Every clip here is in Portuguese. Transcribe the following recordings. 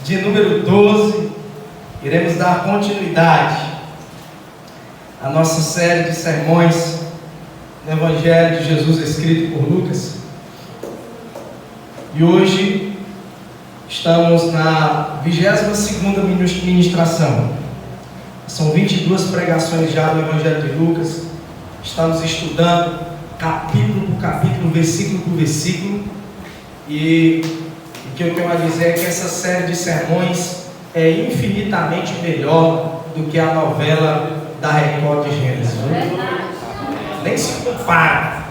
de número 12, iremos dar continuidade à nossa série de sermões no Evangelho de Jesus escrito por Lucas. E hoje estamos na 22ª ministração. São 22 pregações já do Evangelho de Lucas. Estamos estudando capítulo por capítulo, versículo por versículo. E o que eu tenho a dizer é que essa série de sermões é infinitamente melhor do que a novela da Record de Gênesis. Nem se compara.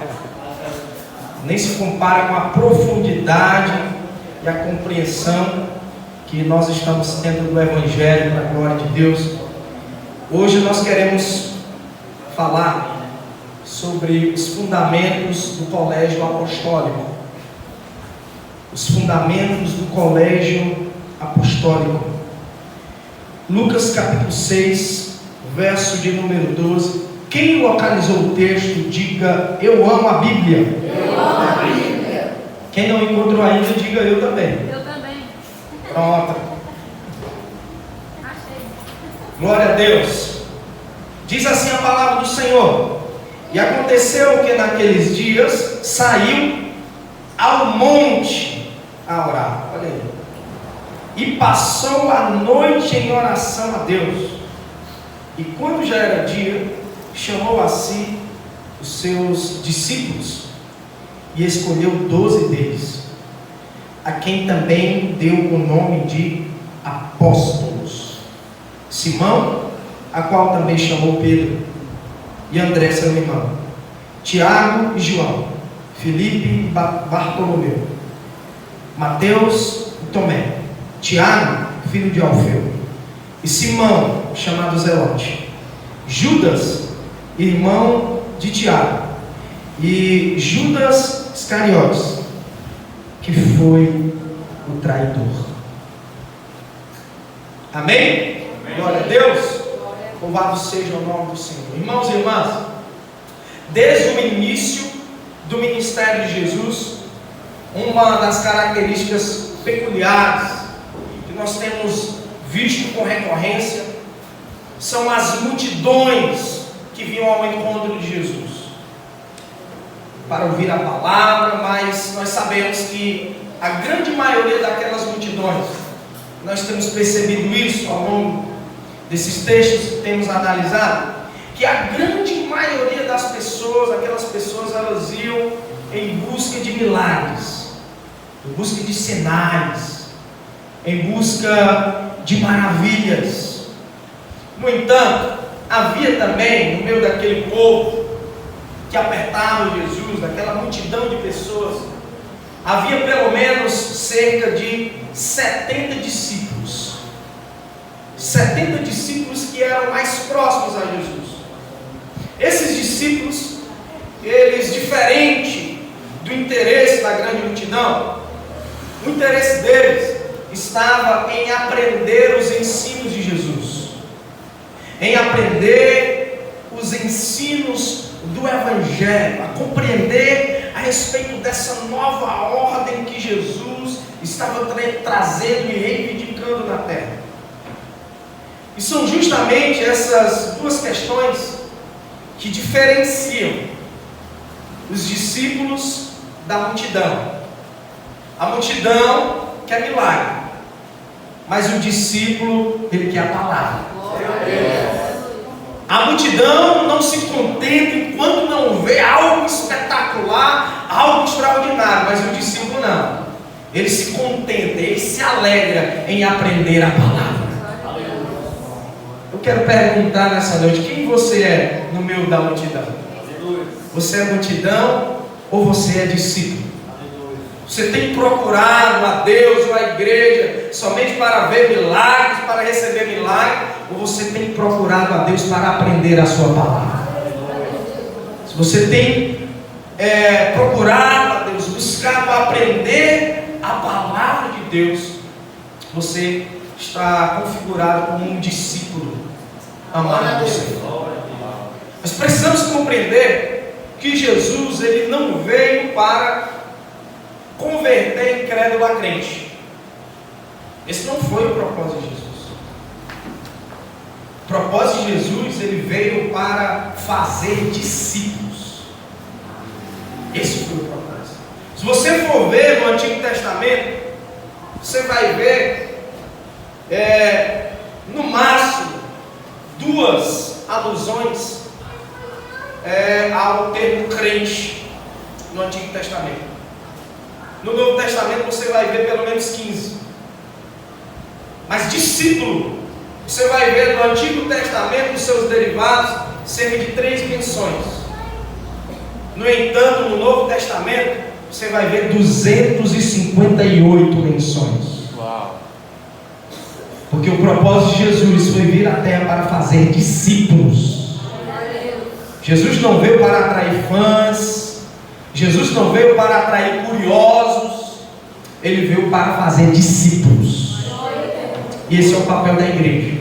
Nem se compara com a profundidade e a compreensão que nós estamos tendo do Evangelho, para a glória de Deus. Hoje nós queremos falar sobre os fundamentos do colégio apostólico. Os fundamentos do colégio apostólico. Lucas capítulo 6, verso de número 12. Quem localizou o texto, diga: eu amo a Bíblia. Eu amo a Bíblia. Quem não encontrou ainda, diga: eu também. Eu também. Pronto. Achei. Glória a Deus. Diz assim a palavra do Senhor: e aconteceu que naqueles dias saiu ao monte a orar. Olha aí. E passou a noite em oração a Deus. E quando já era dia, chamou a si os seus discípulos e escolheu 12 deles, a quem também deu o nome de apóstolos: Simão, a qual também chamou Pedro, e André seu irmão, Tiago e João, Filipe e Bartolomeu, Mateus e Tomé, Tiago, filho de Alfeu, e Simão, chamado Zelote, Judas, irmão de Tiago, e Judas Iscariotes, que foi o traidor. Amém? Glória a Deus. Louvado seja o nome do Senhor. Irmãos e irmãs, desde o início do ministério de Jesus, uma das características peculiares que nós temos visto com recorrência são as multidões que vinham ao encontro de Jesus para ouvir a palavra. Mas nós sabemos que a grande maioria daquelas multidões, nós temos percebido isso ao longo desses textos que temos analisado, que a grande maioria das pessoas, aquelas pessoas, elas iam em busca de milagres, em busca de sinais, em busca de maravilhas. No entanto, havia também no meio daquele povo que apertava Jesus, daquela multidão de pessoas, havia pelo menos cerca de 70 discípulos. 70 discípulos que eram mais próximos a Jesus. Esses discípulos, eles, diferente do interesse da grande multidão, o interesse deles estava em aprender os ensinos de Jesus, em aprender os ensinos do Evangelho, a compreender a respeito dessa nova ordem que Jesus estava trazendo e reivindicando na terra. E são justamente essas duas questões que diferenciam os discípulos da multidão. A multidão quer milagre, mas o discípulo, ele quer a palavra. A multidão não se contenta enquanto não vê algo espetacular, algo extraordinário, mas o discípulo não. Ele se contenta, ele se alegra em aprender a palavra. Eu quero perguntar nessa noite: quem você é no meio da multidão? Você é multidão ou você é discípulo? Você tem procurado a Deus ou a igreja somente para ver milagres, para receber milagres, ou você tem procurado a Deus para aprender a sua palavra? Se você tem procurado a Deus, buscado aprender a palavra de Deus, você está configurado como um discípulo amado do Senhor. Nós precisamos compreender que Jesus, ele não veio para converter incrédulo a crente. Esse não foi o propósito de Jesus. O propósito de Jesus, ele veio para fazer discípulos. Esse foi o propósito. Se você for ver no Antigo Testamento, você vai ver no máximo 2 alusões ao termo crente no Antigo Testamento. No Novo Testamento você vai ver pelo menos 15. Mas discípulo, você vai ver no Antigo Testamento, os seus derivados, cerca de 3 menções. No entanto, no Novo Testamento, você vai ver 258 menções. Uau. Porque o propósito de Jesus foi vir à terra para fazer discípulos. Jesus não veio para atrair fãs, Jesus não veio para atrair curiosos, ele veio para fazer discípulos. E esse é o papel da igreja.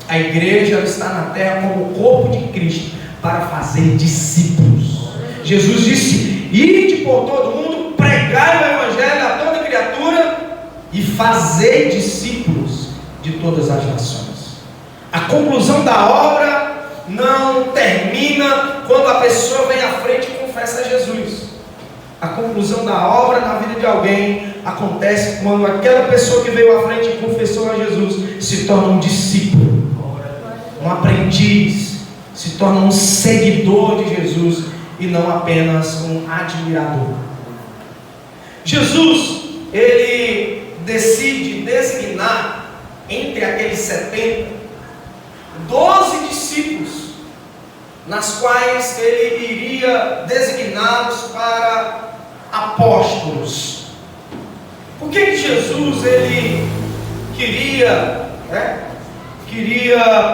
A igreja ela está na terra como o corpo de Cristo para fazer discípulos. Jesus disse: ide por todo mundo, pregai o evangelho a toda criatura e fazei discípulos de todas as nações. A conclusão da obra não termina quando a pessoa vem à frente e confessa a Jesus. A conclusão da obra na vida de alguém acontece quando aquela pessoa que veio à frente e confessou a Jesus se torna um discípulo, um aprendiz, se torna um seguidor de Jesus e não apenas um admirador. Jesus, ele decide designar entre aqueles 70 12 discípulos, nas quais ele iria designá-los para apóstolos. Por que Jesus ele queria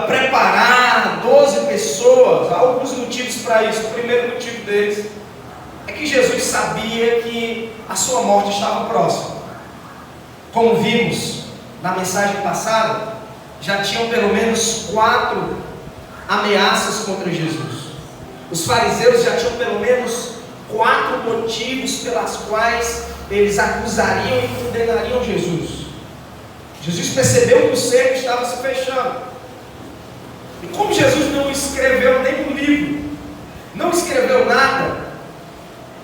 preparar 12 pessoas? Há alguns motivos para isso. O primeiro motivo deles é que Jesus sabia que a sua morte estava próxima. Como vimos na mensagem passada, já tinham pelo menos 4 ameaças contra Jesus. Os fariseus já tinham pelo menos 4 motivos pelas quais eles acusariam e condenariam Jesus. Jesus percebeu que o cerco estava se fechando. E como Jesus não escreveu nenhum livro, não escreveu nada,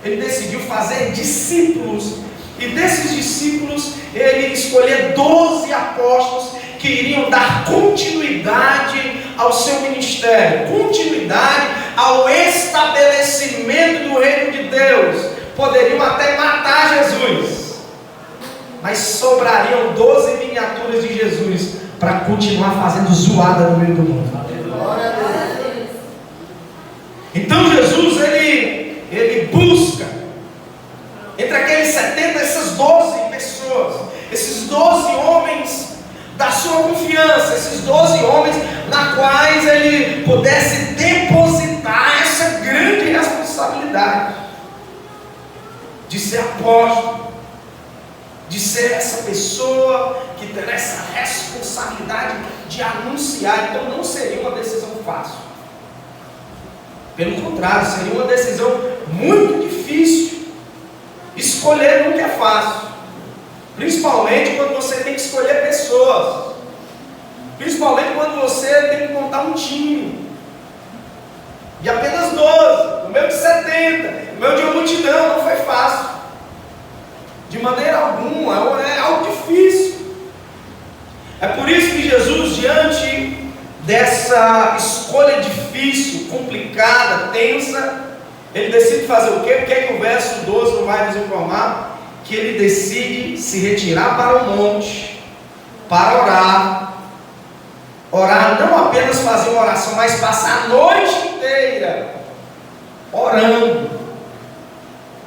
ele decidiu fazer discípulos. E desses discípulos, ele escolheu 12 apóstolos que iriam dar continuidade ao seu ministério, continuidade ao estabelecimento do reino de Deus. Poderiam até matar Jesus, mas sobrariam 12 miniaturas de Jesus para continuar fazendo zoada no meio do mundo. Então Jesus ele busca entre aqueles 70 essas 12 pessoas, esses 12 homens da sua confiança, esses 12 homens na quais ele pudesse depositar essa grande responsabilidade de ser apóstolo, de ser essa pessoa que terá essa responsabilidade de anunciar. Então não seria uma decisão fácil, pelo contrário, seria uma decisão muito difícil. Escolher nunca é fácil, principalmente quando você tem que escolher pessoas, principalmente quando você tem que montar um time de apenas 12, no meio de 70, no meio de uma multidão. Não foi fácil, de maneira alguma, é algo difícil. É por isso que Jesus, diante dessa escolha difícil, complicada, tensa, ele decide fazer o quê? O que é que o verso 12 não vai nos informar? Que ele decide se retirar para o monte, para orar. Orar, não apenas fazer uma oração, mas passar a noite inteira orando,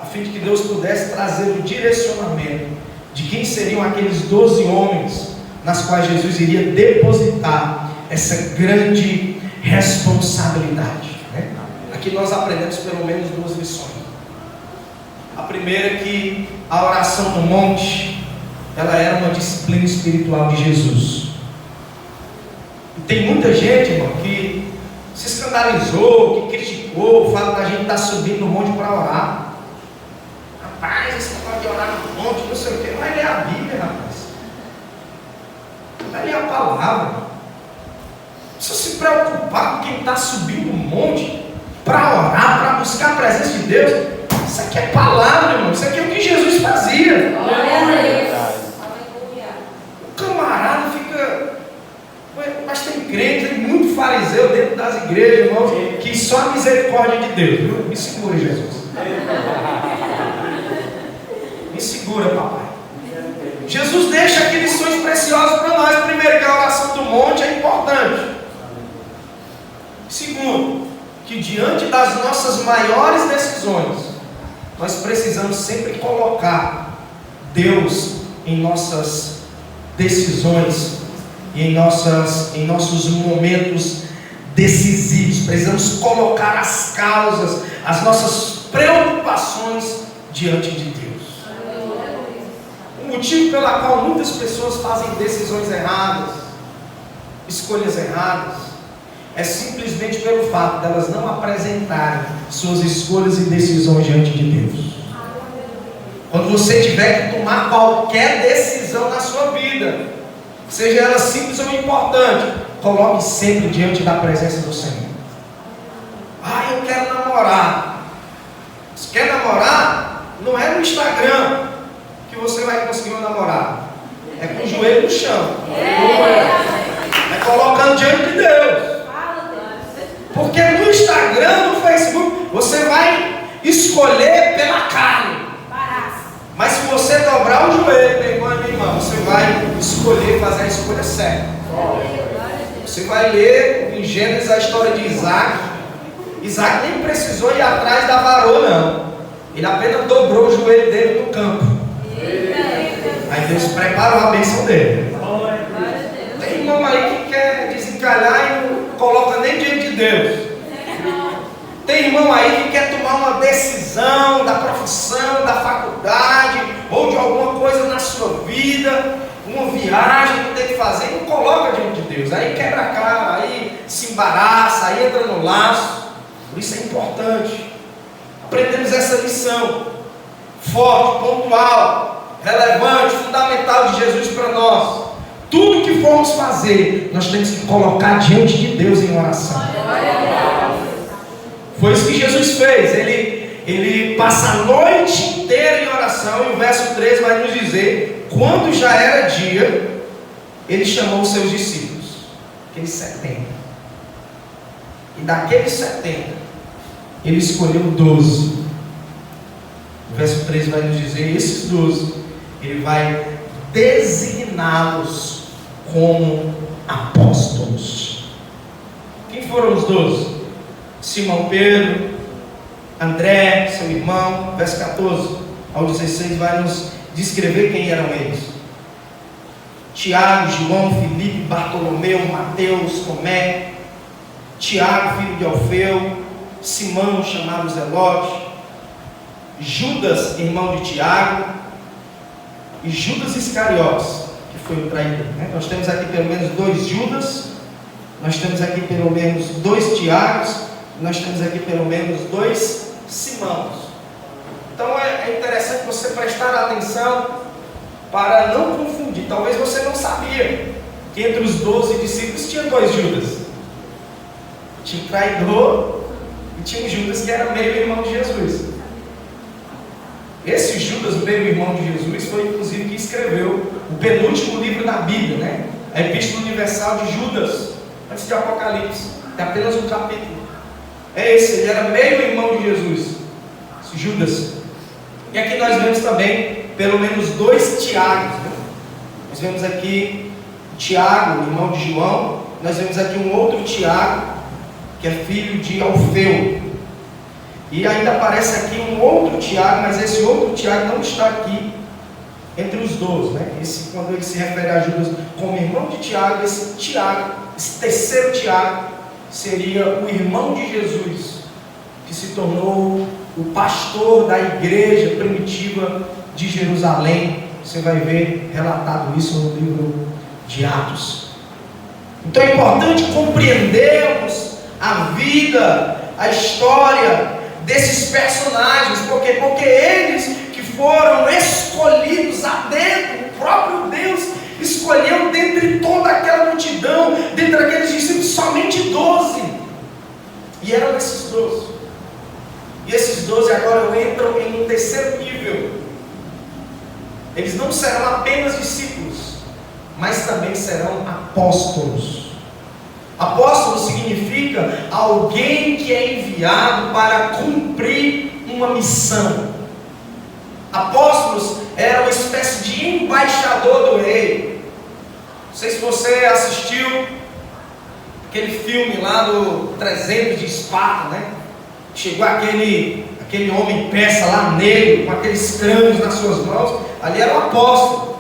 a fim de que Deus pudesse trazer o direcionamento de quem seriam aqueles 12 homens nas quais Jesus iria depositar essa grande responsabilidade. Aqui nós aprendemos pelo menos 2 lições. A primeira é que a oração no monte, ela era uma disciplina espiritual de Jesus. E tem muita gente, irmão, que se escandalizou, que criticou, fala que a gente está subindo no monte para orar. Rapaz, esse negócio de orar no monte, não sei o que, vai ler a Bíblia, rapaz. Vai ler a palavra. Não precisa se preocupar com quem está subindo um monte para orar, para buscar a presença de Deus. Isso aqui é palavra, irmão. Isso aqui é o que Jesus fazia. O camarada fica... Mas tem crente, tem muito fariseu dentro das igrejas, irmão, que só a misericórdia de Deus, viu? Me segura, Jesus. Me segura, papai. Jesus deixa aqui lições preciosas para nós. Primeiro, que a oração do monte é importante. Segundo, que diante das nossas maiores decisões, nós precisamos sempre colocar Deus em nossas decisões e em nossos momentos decisivos. Precisamos colocar as causas, as nossas preocupações diante de Deus. O motivo pela qual muitas pessoas fazem decisões erradas, escolhas erradas, é simplesmente pelo fato de elas não apresentarem suas escolhas e decisões diante de Deus. Quando você tiver que tomar qualquer decisão na sua vida, seja ela simples ou importante, coloque sempre diante da presença do Senhor. Eu quero namorar. Você quer namorar? Não é no Instagram que você vai conseguir um namorado. É com o joelho no chão. É colocando diante de Deus. Porque no Instagram, no Facebook, você vai escolher pela carne. Mas se você dobrar o joelho, meu irmão e minha irmã, você vai escolher fazer a escolha certa. Você vai ler em Gênesis a história de Isaac. Isaac nem precisou ir atrás da varoa, não. Ele apenas dobrou o joelho dele no campo. Aí Deus preparou a bênção dele. Tem irmão aí que quer desencalhar e não coloca nem diante de Deus. Tem irmão aí que quer tomar uma decisão da profissão, da faculdade, ou de alguma coisa na sua vida, uma viagem que tem que fazer, e não coloca diante de Deus. Aí quebra a cara, aí se embaraça, aí entra no laço. Por isso é importante. Aprendemos essa lição forte, pontual, relevante, fundamental de Jesus para nós. Tudo que formos fazer, nós temos que colocar diante de Deus em oração. Foi isso que Jesus fez. Ele passa a noite inteira em oração. E o verso 13 vai nos dizer: quando já era dia, ele chamou os seus discípulos, aqueles 70. E daqueles 70, ele escolheu 12. O verso 13 vai nos dizer: esses 12, ele vai designá-los como apóstolos. Quem foram os 12? Simão Pedro, André, seu irmão. Verso 14 ao 16 vai nos descrever quem eram eles: Tiago, João, Filipe, Bartolomeu, Mateus, Tomé, Tiago, filho de Alfeu, Simão, chamado Zelote, Judas, irmão de Tiago, e Judas Iscariotes, que foi o traidor. Nós temos aqui pelo menos 2 Judas, nós temos aqui pelo menos 2 Tiagos, nós temos aqui pelo menos 2 Simãos. Então é interessante você prestar atenção para não confundir. Talvez você não sabia que entre os 12 discípulos tinha 2 Judas. Tinha um traidor e tinha um Judas que era meio irmão de Jesus. Esse Judas, meio irmão de Jesus, foi inclusive que escreveu o penúltimo livro da Bíblia, a Epístola Universal de Judas, antes de Apocalipse. Tem apenas um capítulo. É esse, ele era meio irmão de Jesus, esse Judas. E aqui nós vemos também pelo menos 2 Tiagos. Nós vemos aqui Tiago, irmão de João. Nós vemos aqui um outro Tiago, que é filho de Alfeu. E ainda aparece aqui um outro Tiago, mas esse outro Tiago não está aqui entre os 12. Esse, quando ele se refere a Judas como irmão de Tiago, esse Tiago, esse terceiro Tiago, seria o irmão de Jesus, que se tornou o pastor da igreja primitiva de Jerusalém. Você vai ver relatado isso no livro de Atos. Então é importante compreendermos a vida, a história desses personagens. Por quê? Porque eles que foram escolhidos a dedo, o próprio Deus escolheu dentre toda E eram esses 12. E esses 12 agora entram em um terceiro nível. Eles não serão apenas discípulos, mas também serão apóstolos. Apóstolo significa alguém que é enviado para cumprir uma missão. Apóstolos eram uma espécie de embaixador do rei. Não sei se você assistiu aquele filme lá do 300 de Esparta, né? Chegou aquele homem peça lá, negro, com aqueles crânios nas suas mãos. Ali era o apóstolo.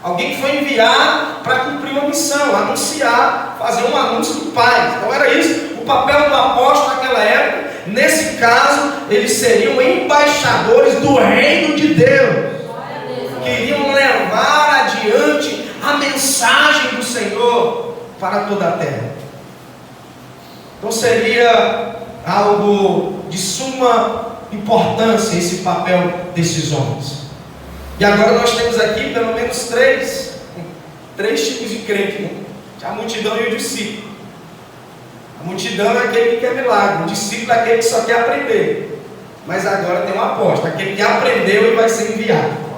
Alguém que foi enviado para cumprir uma missão, anunciar, fazer um anúncio do Pai. Então era isso, o papel do apóstolo naquela época. Nesse caso, eles seriam embaixadores do reino de Deus. Queriam levar adiante a mensagem do Senhor para toda a terra. Então seria algo de suma importância esse papel desses homens. E agora nós temos aqui pelo menos três tipos de crente, né? A multidão e o discípulo. A multidão é aquele que quer milagre, o discípulo é aquele que só quer aprender. Mas agora tem um apóstolo, aquele que aprendeu e vai ser enviado.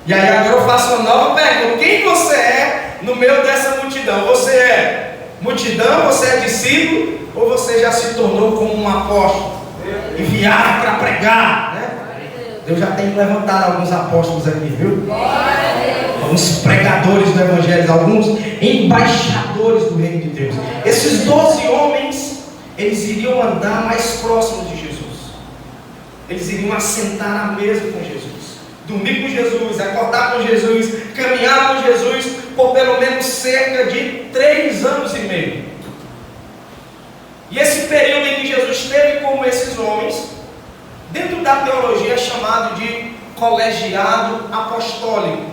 E aí agora eu faço uma nova pergunta: quem você é no meio dessa multidão? Você é multidão, você é discípulo, ou você já se tornou como um apóstolo, enviado para pregar, né? Deus já tem levantado alguns apóstolos aqui, viu? Alguns pregadores do Evangelho, alguns embaixadores do reino de Deus. Esses 12 homens, eles iriam andar mais próximos de Jesus. Eles iriam assentar à mesa com Jesus, dormir com Jesus, acordar com Jesus, caminhar com Jesus por pelo menos cerca de 3 anos e meio. E esse período em que Jesus esteve com esses homens, dentro da teologia é chamado de colegiado apostólico,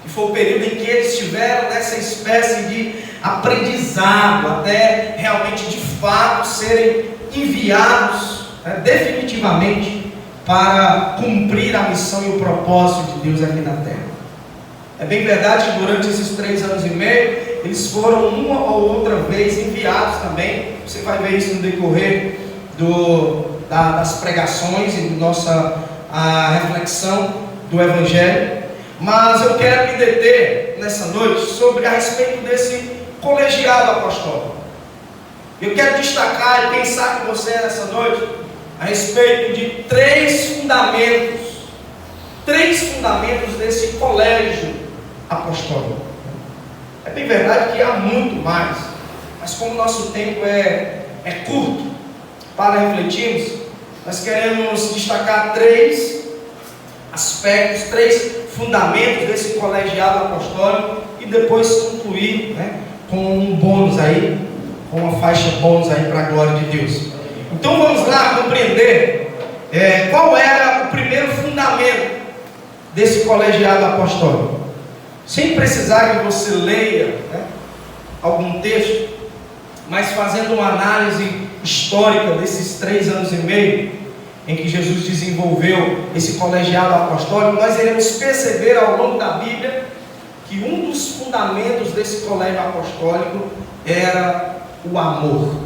que foi o período em que eles tiveram nessa espécie de aprendizado, até realmente de fato serem enviados, definitivamente para cumprir a missão e o propósito de Deus aqui na terra. É bem verdade que durante esses 3 anos e meio eles foram uma ou outra vez enviados também. Você vai ver isso no decorrer das pregações e da nossa reflexão do Evangelho. Mas eu quero me deter nessa noite a respeito desse colegiado apostólico. Eu quero destacar e pensar com você nessa noite a respeito de 3 fundamentos desse colégio apostólico. É bem verdade que há muito mais, mas como o nosso tempo é curto para refletirmos, nós queremos destacar 3 aspectos, 3 fundamentos desse colegiado apostólico e depois concluir, né, com um bônus aí, com uma faixa bônus aí para a glória de Deus. Então vamos lá compreender qual era o primeiro fundamento desse colegiado apostólico. Sem precisar que você leia, né, algum texto, mas fazendo uma análise histórica desses 3 anos e meio em que Jesus desenvolveu esse colegiado apostólico, nós iremos perceber ao longo da Bíblia que um dos fundamentos desse colégio apostólico era o amor.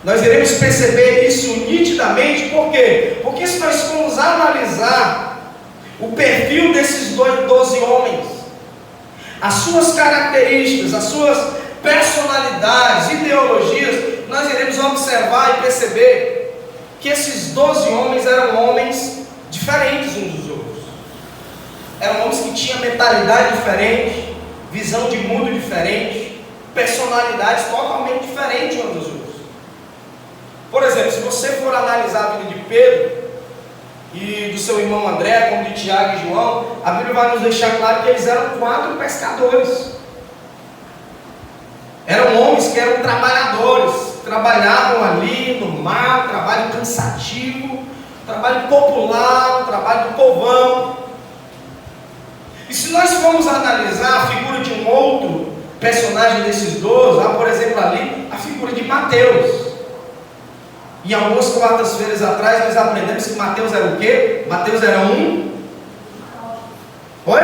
Nós iremos perceber isso nitidamente, por quê? Porque se nós formos analisar o perfil desses 12 homens, as suas características, as suas personalidades, ideologias, nós iremos observar e perceber que esses 12 homens eram homens diferentes uns dos outros. Eram homens que tinham mentalidade diferente, visão de mundo diferente, personalidades totalmente diferentes uns dos outros. Por exemplo, se você for analisar a vida de Pedro e do seu irmão André, como de Tiago e João, a Bíblia vai nos deixar claro que eles eram 4 pescadores. Eram homens que eram trabalhadores, trabalhavam ali no mar, trabalho cansativo, trabalho popular, trabalho do povão. E se nós formos analisar a figura de um outro personagem desses 12, há, por exemplo, ali a figura de Mateus. Em algumas quartas-feiras atrás nós aprendemos que Mateus era o quê? Mateus era um... Oi?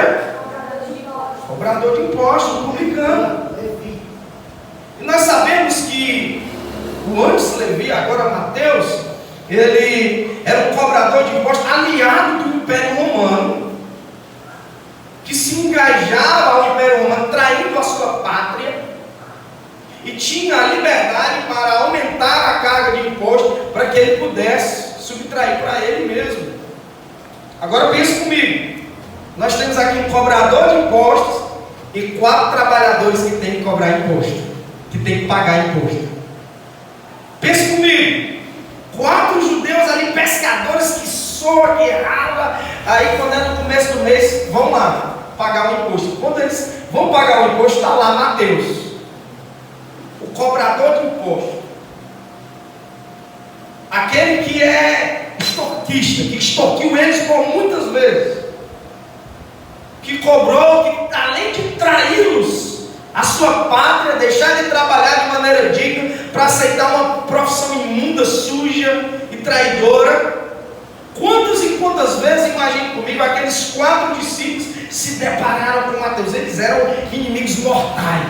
Cobrador de impostos, publicano. E nós sabemos que o antes Levi, agora Mateus, ele era um cobrador de impostos aliado do Império Romano, que se engajava ao Império Romano, traindo a sua pátria, e tinha a liberdade para aumentar a carga de imposto, para que ele pudesse subtrair para ele mesmo. Agora pense comigo, nós temos aqui um cobrador de impostos e 4 trabalhadores que têm que cobrar imposto, que têm que pagar imposto. Pense comigo, 4 judeus ali, pescadores que soa, que rala, aí quando é no começo do mês, vão lá pagar o imposto. Quando eles vão pagar o imposto, está lá Mateus, o cobrador de imposto, aquele que é extorquista, que extorquiu eles por muitas vezes, que cobrou, que além de traí-los, a sua pátria, deixar de trabalhar de maneira digna para aceitar uma profissão imunda, suja e traidora. Quantas e quantas vezes, imagine comigo, aqueles 4 discípulos se depararam com Mateus? Eles eram inimigos mortais.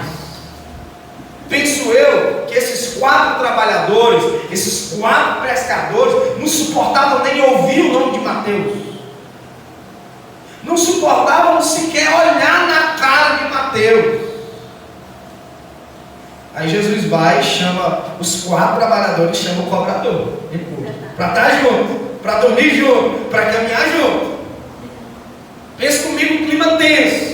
Penso eu que esses 4 trabalhadores, esses 4 pescadores, não suportavam nem ouvir o nome de Mateus, não suportavam sequer olhar na cara de Mateus. Aí Jesus vai e chama os 4 trabalhadores, chama o cobrador para estar junto, para dormir junto, para caminhar junto. Pense comigo, um clima tenso.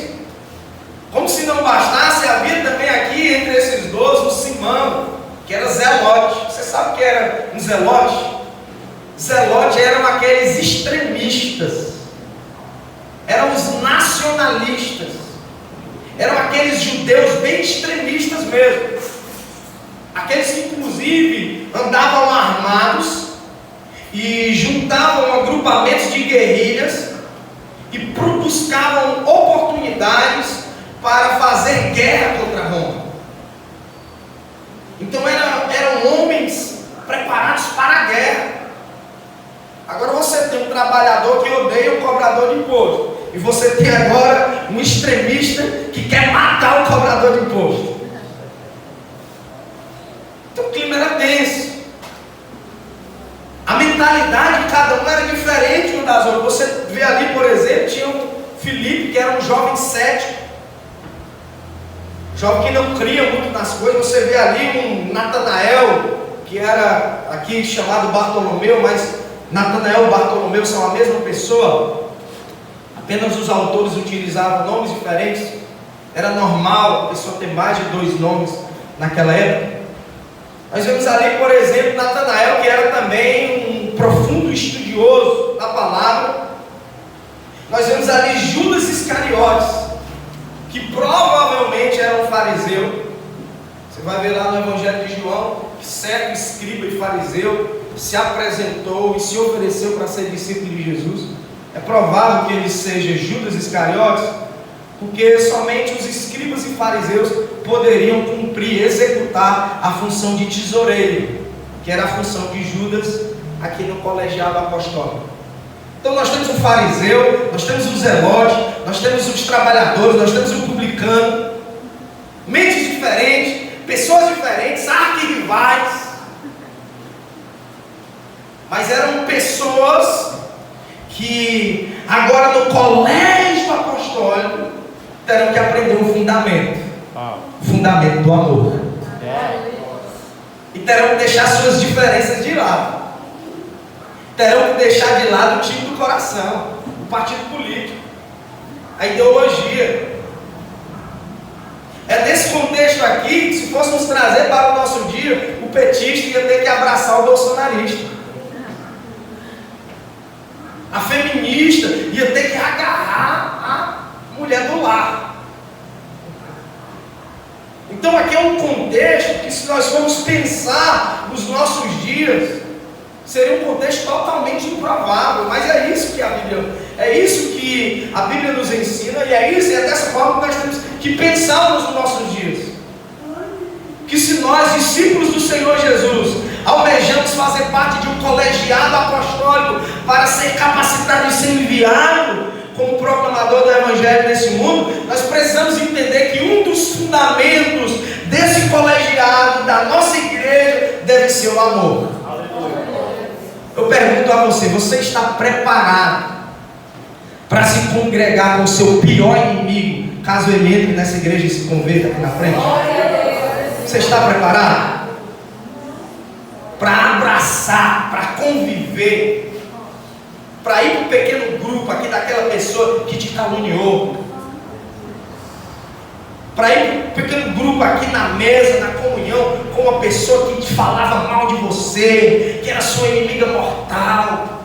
Como se não bastasse, havia também aqui entre esses 12 o Simão, que era zelote. Você sabe o que era um zelote? Zelote eram aqueles extremistas, eram os nacionalistas, eram aqueles judeus bem extremistas mesmo, aqueles que inclusive andavam armados e juntavam agrupamentos de guerrilhas e buscavam oportunidades para fazer guerra contra Roma. Então eram homens preparados para a guerra. Agora você tem um trabalhador que odeia o cobrador de imposto, e você tem agora um extremista que quer matar o cobrador de imposto. Então o clima era tenso. A mentalidade de cada um era diferente uma das outras. Você vê ali, por exemplo, tinha um Filipe, que era um jovem cético, jovem que não cria muito nas coisas. Você vê ali um Natanael, que era aqui chamado Bartolomeu, mas Natanael e Bartolomeu são a mesma pessoa, apenas os autores utilizavam nomes diferentes. Era normal a pessoa ter mais de 2 nomes naquela época. Nós vemos ali, por exemplo, Natanael, que era também um profundo estudioso da palavra. Nós vemos ali Judas Iscariotes, que provavelmente era um fariseu. Você vai ver lá no Evangelho de João que certo escriba e fariseu se apresentou e se ofereceu para ser discípulo de Jesus. É provável que ele seja Judas Iscariotes, porque somente os escribas e fariseus poderiam cumprir, executar a função de tesoureiro, que era a função de Judas aqui no colegiado apostólico. Então nós temos um fariseu, nós temos um zelote, nós temos os trabalhadores, nós temos um publicano, mentes diferentes, pessoas diferentes, arquirrivais, mas eram pessoas que agora no colégio apostólico terão que aprender um fundamento, o fundamento do amor, e terão que deixar suas diferenças de lado, terão que deixar de lado o time do coração, o partido político, a ideologia. É nesse contexto aqui que, se fôssemos trazer para o nosso dia, o petista ia ter que abraçar o bolsonarista, a feminista ia ter que agarrar a mulher do lar. Então aqui é um contexto que, se nós formos pensar nos nossos dias, seria um contexto totalmente improvável, mas é isso que a Bíblia nos ensina, e é dessa forma que nós temos que pensar nos nossos dias. Que se nós, discípulos do Senhor Jesus, almejamos fazer parte de um colegiado apostólico para ser capacitado e ser enviado como proclamador do Evangelho nesse mundo, nós precisamos entender que um dos fundamentos desse desse colegiado, da nossa igreja, deve ser o amor. Eu pergunto a você: você está preparado para se congregar com o seu pior inimigo, caso ele entre nessa igreja e se converta aqui na frente? Você está preparado para abraçar, para conviver, para ir para um pequeno grupo aqui daquela pessoa que te caluniou, para ir para um pequeno grupo aqui na mesa, na comunhão, com uma pessoa que te falava mal de você, que era sua inimiga mortal?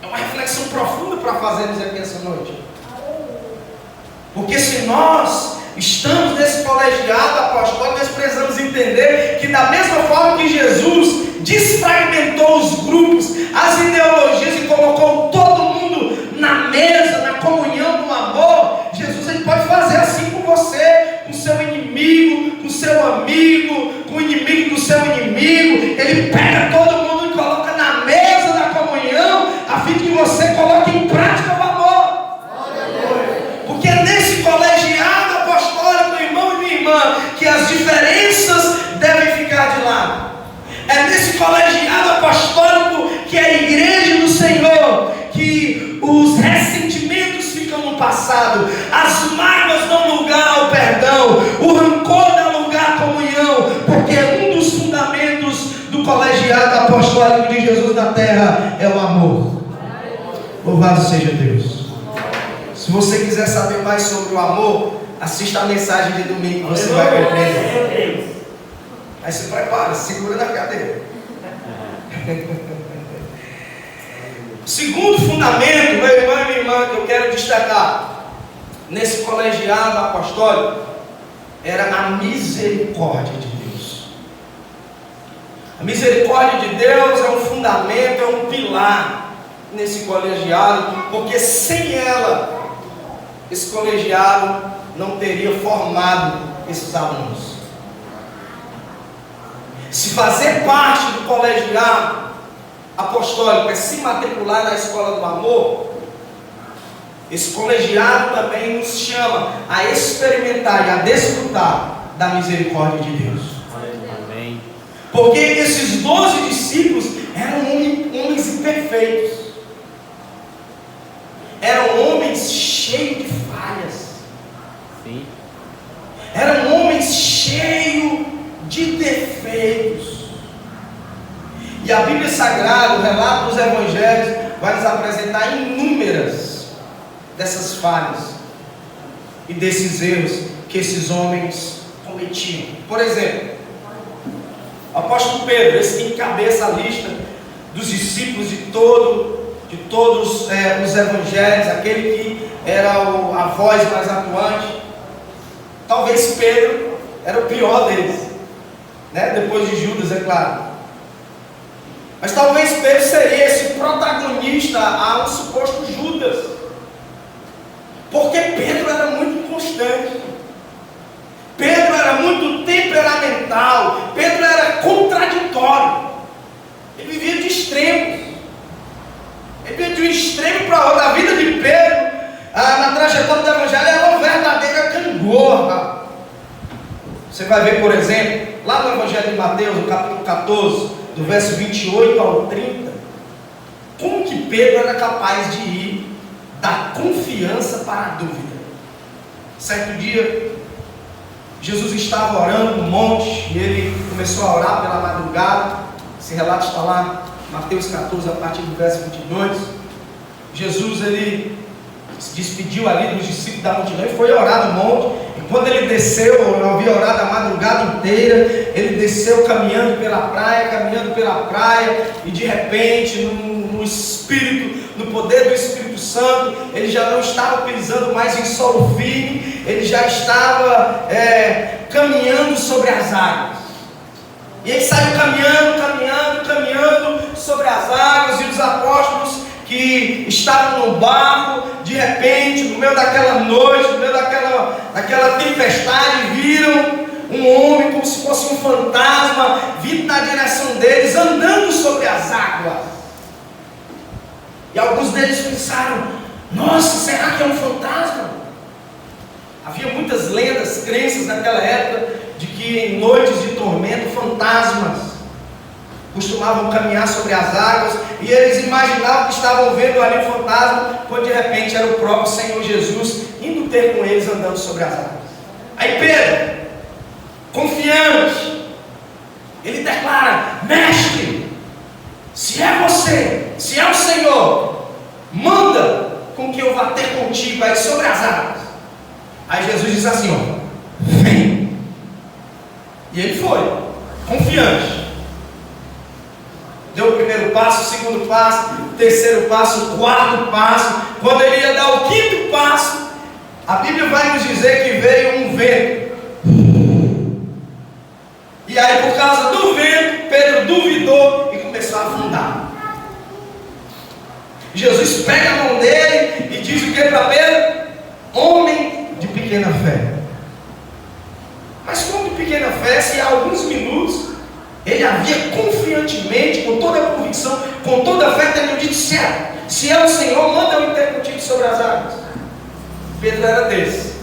É uma reflexão profunda para fazermos aqui essa noite. Porque se nós estamos nesse colegiado apostólico, nós precisamos entender que da mesma forma que Jesus desfragmentou os grupos, as ideologias e colocou todo mundo na mesa, na comunhão do amor, Jesus ele pode fazer assim com você, com seu inimigo, com seu amigo, com o inimigo do seu inimigo. Ele pega todo mundo e coloca na mesa da comunhão, a fim de que você coloque em prática o amor. Porque é nesse colegiado apostólico, irmão e minha irmã, que as diferenças devem ficar de lado. É nesse colegiado apostólico que é a igreja do Senhor, que os ressentimentos ficam no passado, as mágoas dão lugar ao perdão, o rancor dá lugar à comunhão, porque um dos fundamentos do colegiado apostólico de Jesus na terra é o amor. Louvado seja Deus. Se você quiser saber mais sobre o amor, assista a mensagem de domingo, você vai compreender. Aí se prepara, segura na cadeira. Segundo fundamento, meu irmão e minha irmã, que eu quero destacar nesse colegiado apostólico, era a misericórdia de Deus. A misericórdia de Deus é um fundamento, é um pilar nesse colegiado, porque sem ela, esse colegiado não teria formado esses alunos. Se fazer parte do colegiado apostólico é se matricular na escola do amor, esse colegiado também nos chama a experimentar e a desfrutar da misericórdia de Deus. Amém. Porque esses 12 discípulos eram homens imperfeitos, eram homens cheios de falhas. Sim. Eram homens cheios de defeitos. E a Bíblia Sagrada, o relato dos Evangelhos, vai nos apresentar inúmeras dessas falhas e desses erros que esses homens cometiam. Por exemplo, o apóstolo Pedro, esse que encabeça a lista dos discípulos de todos os evangelhos, aquele que era a voz mais atuante. Talvez Pedro era o pior deles, né? Depois de Judas, é claro. Mas talvez Pedro seria esse protagonista a um suposto Judas, porque Pedro era muito inconstante, Pedro era muito temperamental, Pedro era contraditório, ele vivia de extremos, ele vivia de um extremo para outro. A vida de Pedro, na trajetória do Evangelho, era uma verdadeira gangorra. Você vai ver, por exemplo, lá no Evangelho de Mateus, no capítulo 14, do verso 28 ao 30, como que Pedro era capaz de ir da confiança para a dúvida. Certo dia, Jesus estava orando no monte, e ele começou a orar pela madrugada. Esse relato está lá, Mateus 14, a partir do verso 22. Jesus, ele se despediu ali dos discípulos da multidão e foi orar no monte. E quando ele desceu, eu havia orado a madrugada inteira, ele desceu caminhando pela praia, e de repente, no Espírito, no poder do Espírito Santo, ele já não estava pisando mais em solo firme, ele já estava caminhando sobre as águas. E ele saiu caminhando sobre as águas, e os apóstolos que estavam no barco, de repente, no meio daquela noite, no meio daquela tempestade, viram um homem como se fosse um fantasma vindo na direção deles, andando sobre as águas. E alguns deles pensaram: nossa, será que é um fantasma? Havia muitas lendas, crenças naquela época, que em noites de tormento, fantasmas costumavam caminhar sobre as águas, e eles imaginavam que estavam vendo ali um fantasma, quando de repente era o próprio Senhor Jesus indo ter com eles andando sobre as águas. Aí Pedro, confiante, ele declara: mestre, se é você, se é o Senhor, manda com que eu vá ter contigo aí sobre as águas. Aí Jesus diz assim: ó, vem. E ele foi, confiante. Deu o primeiro passo, o segundo passo, o terceiro passo, o quarto passo. Quando ele ia dar o quinto passo, a Bíblia vai nos dizer que veio um vento. E aí, por causa do vento, Pedro duvidou e começou a afundar. Jesus pega a mão dele e diz o que para Pedro? Homem de pequena fé. Mas como de pequena fé, se há alguns minutos ele havia confiantemente, com toda a convicção, com toda a fé, tendo dito: se é o Senhor, manda eu ir ter contigo sobre as águas. Pedro era desse.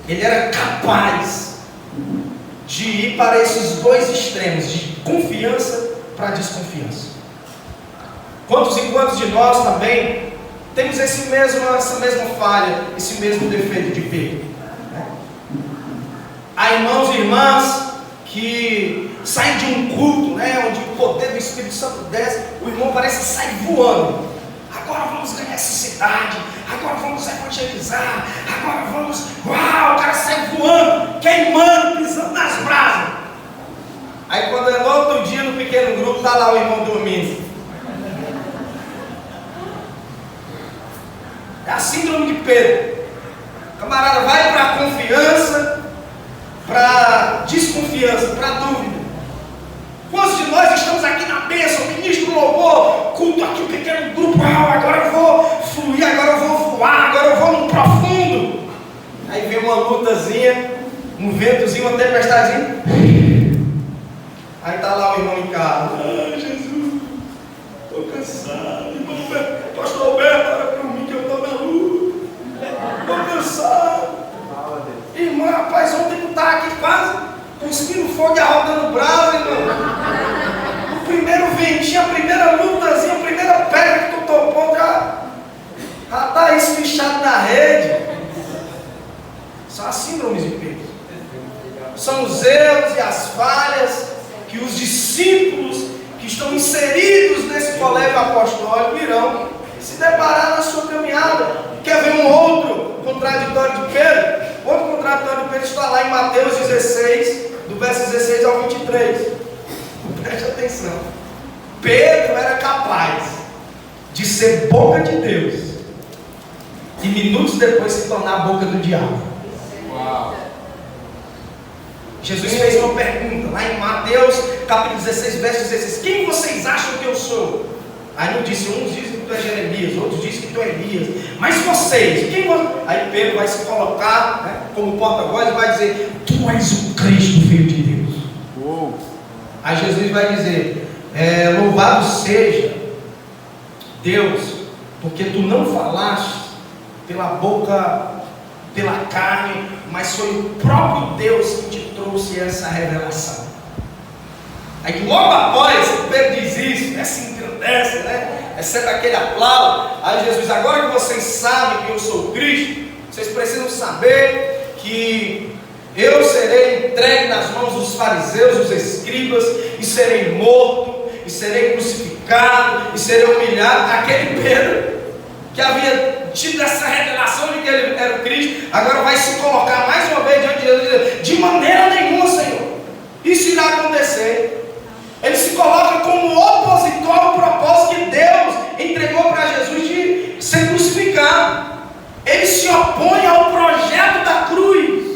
Ele era capaz de ir para esses dois extremos, de confiança para desconfiança. Quantos e quantos de nós também temos essa mesma falha, esse mesmo defeito de Pedro? Há irmãos e irmãs que saem de um culto, onde o poder do Espírito Santo desce, o irmão parece sair voando. Agora vamos ganhar essa cidade, agora vamos evangelizar, agora vamos, uau, o cara sai voando, queimando, pisando nas brasas. Aí quando é no outro dia, no pequeno grupo, está lá o irmão dormindo. É a síndrome de Pedro. O camarada vai para a confiança, para desconfiança, para dúvida. Quantos de nós estamos aqui na bênção, ministro louvor, culto aqui, pequeno grupo, agora eu vou fluir, agora eu vou voar, agora eu vou no profundo. Aí vem uma lutazinha, um ventozinho, uma tempestadezinha. Aí está lá o irmão em casa: Jesus, estou cansado, irmão, pastor Alberto, ora para mim que eu estou na luta, estou cansado. Irmão, rapaz, ontem tu estava aqui quase cuspindo fogo e arrotando brasa, irmão. O primeiro ventinho, a primeira lutazinha, a primeira pedra que tu topou, já está aí espichado na rede. São as síndromes de Pedro. São os erros e as falhas que os discípulos que estão inseridos nesse colégio apostólico irão se deparar na sua caminhada. Quer ver um outro contraditório de Pedro? Outro contraditório de Pedro está lá em Mateus 16, do verso 16 ao 23. Preste atenção. Pedro era capaz de ser boca de Deus e minutos depois se tornar a boca do diabo. Uau. Jesus fez uma pergunta lá em Mateus capítulo 16, verso 16: quem vocês acham que eu sou? Aí não disse, uns dizem que tu é Jeremias, outros dizem que tu é Elias, mas vocês, quem vocês? Aí Pedro vai se colocar, como porta-voz e vai dizer: tu és o Cristo, Filho de Deus. Uou. Aí Jesus vai dizer: louvado seja Deus, porque tu não falaste pela boca, pela carne, mas foi o próprio Deus que te trouxe essa revelação. Aí logo após Pedro diz isso, se engrandece, recebe aquele aplauso. Aí Jesus: agora que vocês sabem que eu sou Cristo, vocês precisam saber que eu serei entregue nas mãos dos fariseus, dos escribas, e serei morto, e serei crucificado, e serei humilhado. Aquele Pedro que havia tido essa revelação de que ele era o Cristo, agora vai se colocar mais uma vez diante de Deus e dizer: de maneira nenhuma, Senhor, isso irá acontecer. Ele se coloca como opositor ao propósito que Deus entregou para Jesus de ser crucificado. Ele se opõe ao projeto da cruz.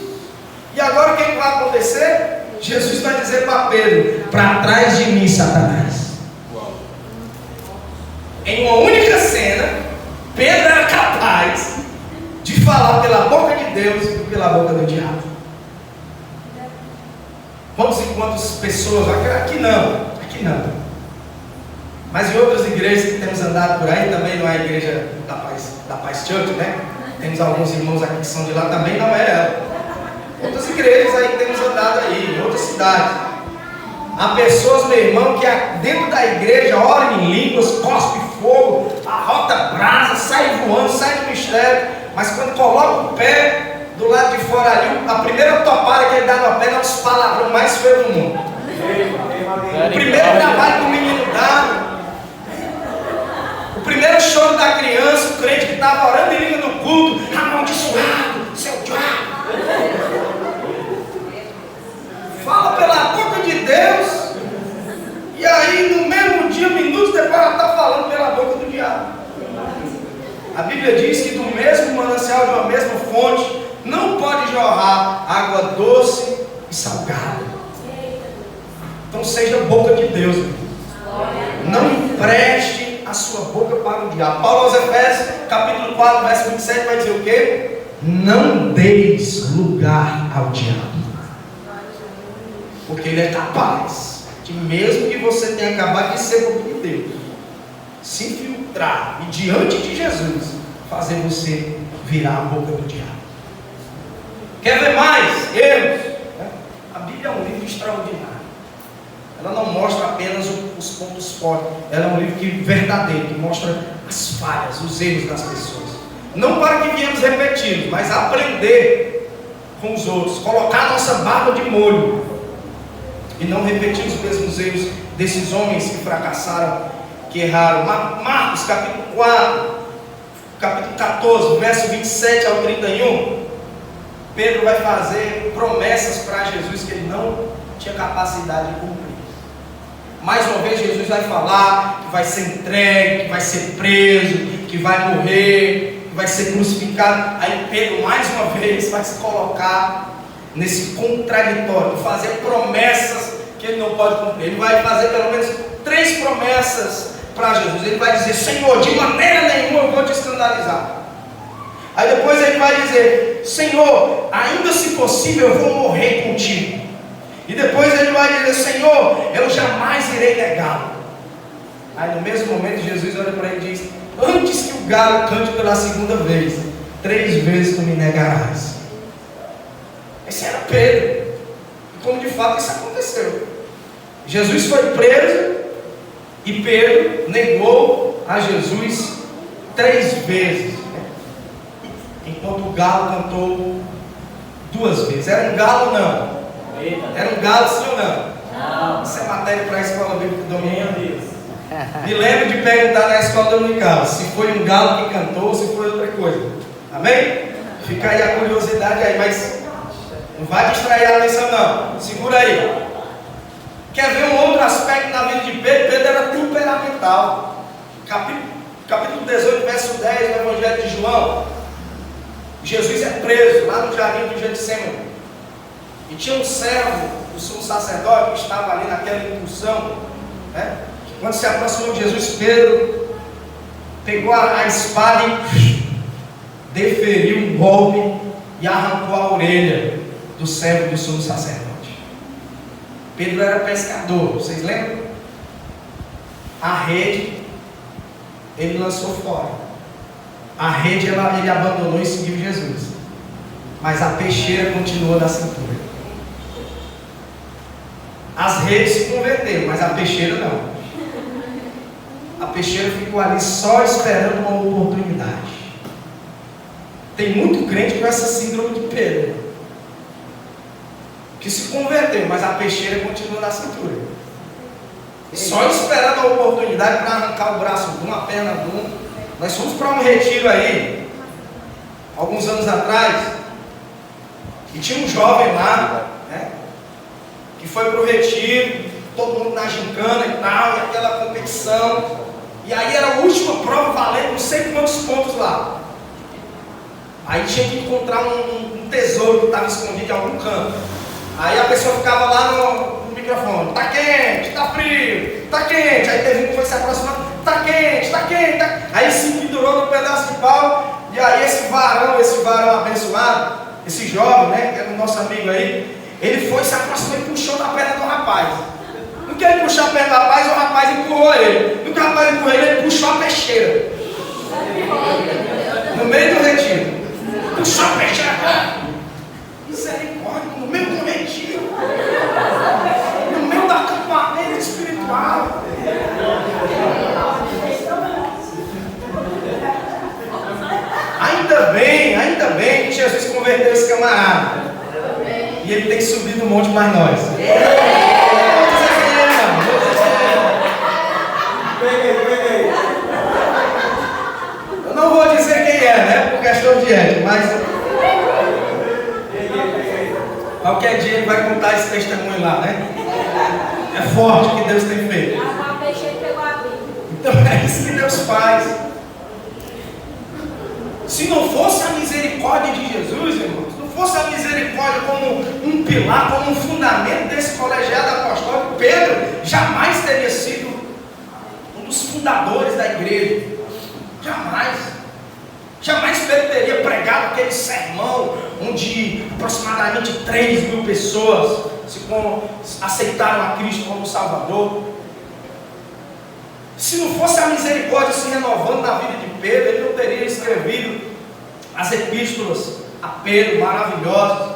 E agora o que vai acontecer? Jesus vai dizer para Pedro: para trás de mim, Satanás. Uau. Em uma única cena, Pedro era capaz de falar pela boca de Deus e pela boca do diabo. Quantas e quantas pessoas, aqui não, mas em outras igrejas que temos andado por aí, também não é a igreja da Paz Church, Temos alguns irmãos aqui que são de lá, também não é ela. Outras igrejas aí que temos andado aí, em outras cidades. Há pessoas, meu irmão, que dentro da igreja oram em línguas, cospe fogo, arrota brasa, sai voando, sai do mistério. Mas quando coloca o pé do lado de fora ali, a primeira topada que ele dá no pé é os palavrões mais feios do mundo. O primeiro trabalho que o menino dá, o primeiro choro da criança, o crente que estava orando em língua no culto, amaldiçoado, seu diabo. Fala pela boca de Deus, e aí no mesmo dia, minutos depois, ela está falando pela boca do diabo. A Bíblia diz que do mesmo manancial, de uma mesma fonte, não pode jorrar água doce e salgada. Então seja boca de Deus, não empreste a sua boca para o diabo. Paulo aos Efésios, capítulo 4, verso 27, vai dizer o quê? Não deis lugar ao diabo. Porque ele é capaz de, mesmo que você tenha acabado de ser boca de Deus, se infiltrar e diante de Jesus fazer você virar a boca do diabo. Quer ver mais erros? A Bíblia é um livro extraordinário. Ela não mostra apenas os pontos fortes. Ela é um livro verdadeiro, que mostra as falhas, os erros das pessoas. Não para que viemos repetir, mas aprender com os outros, colocar a nossa barba de molho e não repetir os mesmos erros desses homens que fracassaram, que erraram. Marcos capítulo 4, capítulo 14, verso 27 ao 31, Pedro vai fazer promessas para Jesus que ele não tinha capacidade de cumprir. Mais uma vez Jesus vai falar que vai ser entregue, que vai ser preso, que vai morrer, que vai ser crucificado. Aí Pedro mais uma vez vai se colocar nesse contraditório, fazer promessas que ele não pode cumprir. Ele vai fazer pelo menos 3 promessas para Jesus. Ele vai dizer: Senhor, de maneira nenhuma eu vou te escandalizar. Aí depois ele vai dizer: Senhor, ainda se possível eu vou morrer contigo. E depois ele vai dizer: Senhor, eu jamais irei negá-lo. Aí no mesmo momento Jesus olha para ele e diz: antes que o galo cante pela segunda vez, 3 vezes tu me negarás. Esse era Pedro. E como de fato isso aconteceu, Jesus foi preso e Pedro negou a Jesus 3 vezes, enquanto o galo cantou 2 vezes. Era um galo não? Era um galo sim ou não? Não. Isso é matéria para a escola bíblica domingo. Me lembro de perguntar na escola dominical se foi um galo que cantou ou se foi outra coisa. Amém? Fica aí a curiosidade aí, mas não vai distrair a atenção não. Segura aí. Quer ver um outro aspecto na vida de Pedro? Pedro era temperamental. Capítulo 18, verso 10 do Evangelho de João. Jesus é preso lá no jardim do Getsemane. E tinha um servo do sumo sacerdote que estava ali naquela incursão, né? Quando se aproximou de Jesus, Pedro pegou a espada e deferiu um golpe e arrancou a orelha do servo do sumo sacerdote. Pedro era pescador, vocês lembram? A rede ele lançou fora. A rede ele abandonou e seguiu Jesus. Mas a peixeira continuou na cintura. As redes se converteram, mas a peixeira não. A peixeira ficou ali só esperando uma oportunidade. Tem muito crente com essa síndrome de Pedro, que se converteu, mas a peixeira continua na cintura, só esperando a oportunidade para arrancar o braço de um, a perna de um. Nós fomos para um retiro aí, alguns anos atrás, e tinha um jovem lá, né, que foi para o retiro, todo mundo na gincana e tal, e aquela competição. E aí era a última prova valendo não sei quantos pontos lá. Aí tinha que encontrar um tesouro que estava escondido em algum canto. Aí a pessoa ficava lá no microfone: tá quente, tá frio, tá quente. Aí teve um que foi se aproximando: tá quente, tá quente, tá... Aí se pendurou no pedaço de pau. E aí esse varão abençoado, esse jovem, né, que era o nosso amigo aí, ele foi, se aproximou e puxou da perna do rapaz. No que ele puxou a perna do rapaz, o rapaz empurrou ele. No que o rapaz empurrou ele puxou a peixeira. No meio do retiro. Puxou a peixeira. Misericórdia. ainda bem que Jesus converteu esse camarada. E ele tem que subir do monte mais nós. Eu não vou dizer quem é, né? Por questão de ética, mas qualquer dia ele vai contar esse testemunho lá, né? É forte o que Deus tem feito. Então é isso que Deus faz. Se não fosse a misericórdia de Jesus, irmãos, se não fosse a misericórdia como um pilar, como um fundamento desse colegiado apostólico, Pedro jamais teria sido um dos fundadores da igreja. Jamais. Jamais Pedro teria pregado aquele sermão onde aproximadamente 3.000 pessoas aceitaram a Cristo como Salvador. Se não fosse a misericórdia se renovando na vida de Pedro, ele não teria escrevido as epístolas a Pedro, maravilhosas.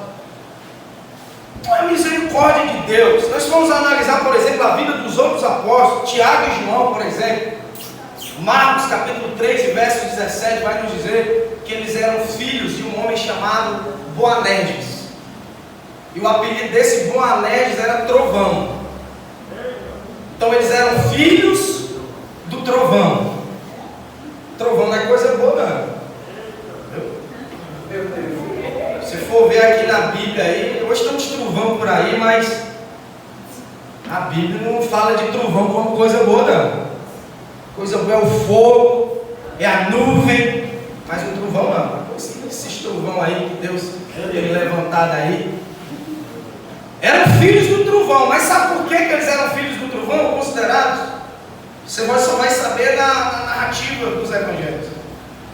Então é a misericórdia de Deus. Nós vamos analisar, por exemplo, a vida dos outros apóstolos, Tiago e João, por exemplo. Marcos capítulo 3 e verso 17 vai nos dizer que eles eram filhos de um homem chamado Boanerges. E o apelido desse Boanerges era Trovão. Então eles eram filhos do trovão. Trovão não é coisa boa, não. Se for ver aqui na Bíblia aí, hoje tem uns trovão por aí, mas a Bíblia não fala de trovão como coisa boa, não. Coisa boa é o fogo, é a nuvem, mas o trovão não. Esses trovão aí que Deus tem levantado aí eram filhos do trovão. Mas sabe por que eles eram filhos do trovão, considerados? Você só vai saber na narrativa dos evangelhos.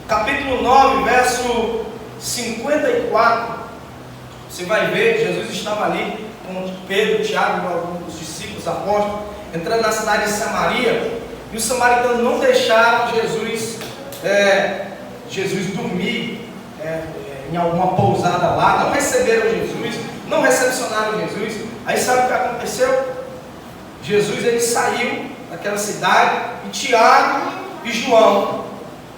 Capítulo 9, verso 54. Você vai ver, Jesus estava ali com Pedro, Tiago, alguns discípulos apóstolos, entrando na cidade de Samaria. E os samaritanos não deixaram Jesus dormir em alguma pousada lá. Não receberam Jesus, não recepcionaram Jesus. Aí sabe o que aconteceu? Jesus ele saiu daquela cidade, e Tiago e João,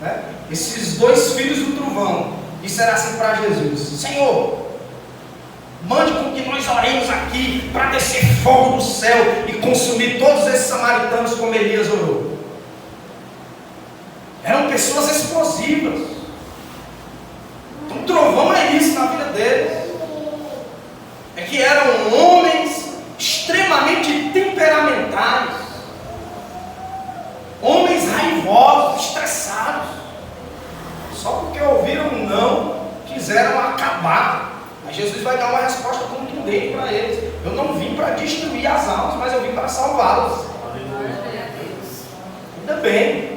né? Esses dois filhos do trovão, disseram assim para Jesus: Senhor, mande com que nós oremos aqui para descer fogo do céu e consumir todos esses samaritanos como Elias orou. Eram pessoas explosivas. Então trovão é isso na vida deles. É que eram homens extremamente temperamentais, homens raivosos, estressados. Só porque ouviram um não, quiseram acabar. Aí Jesus vai dar uma resposta contundente para eles: eu não vim para destruir as almas, mas eu vim para salvá-las. Ainda bem.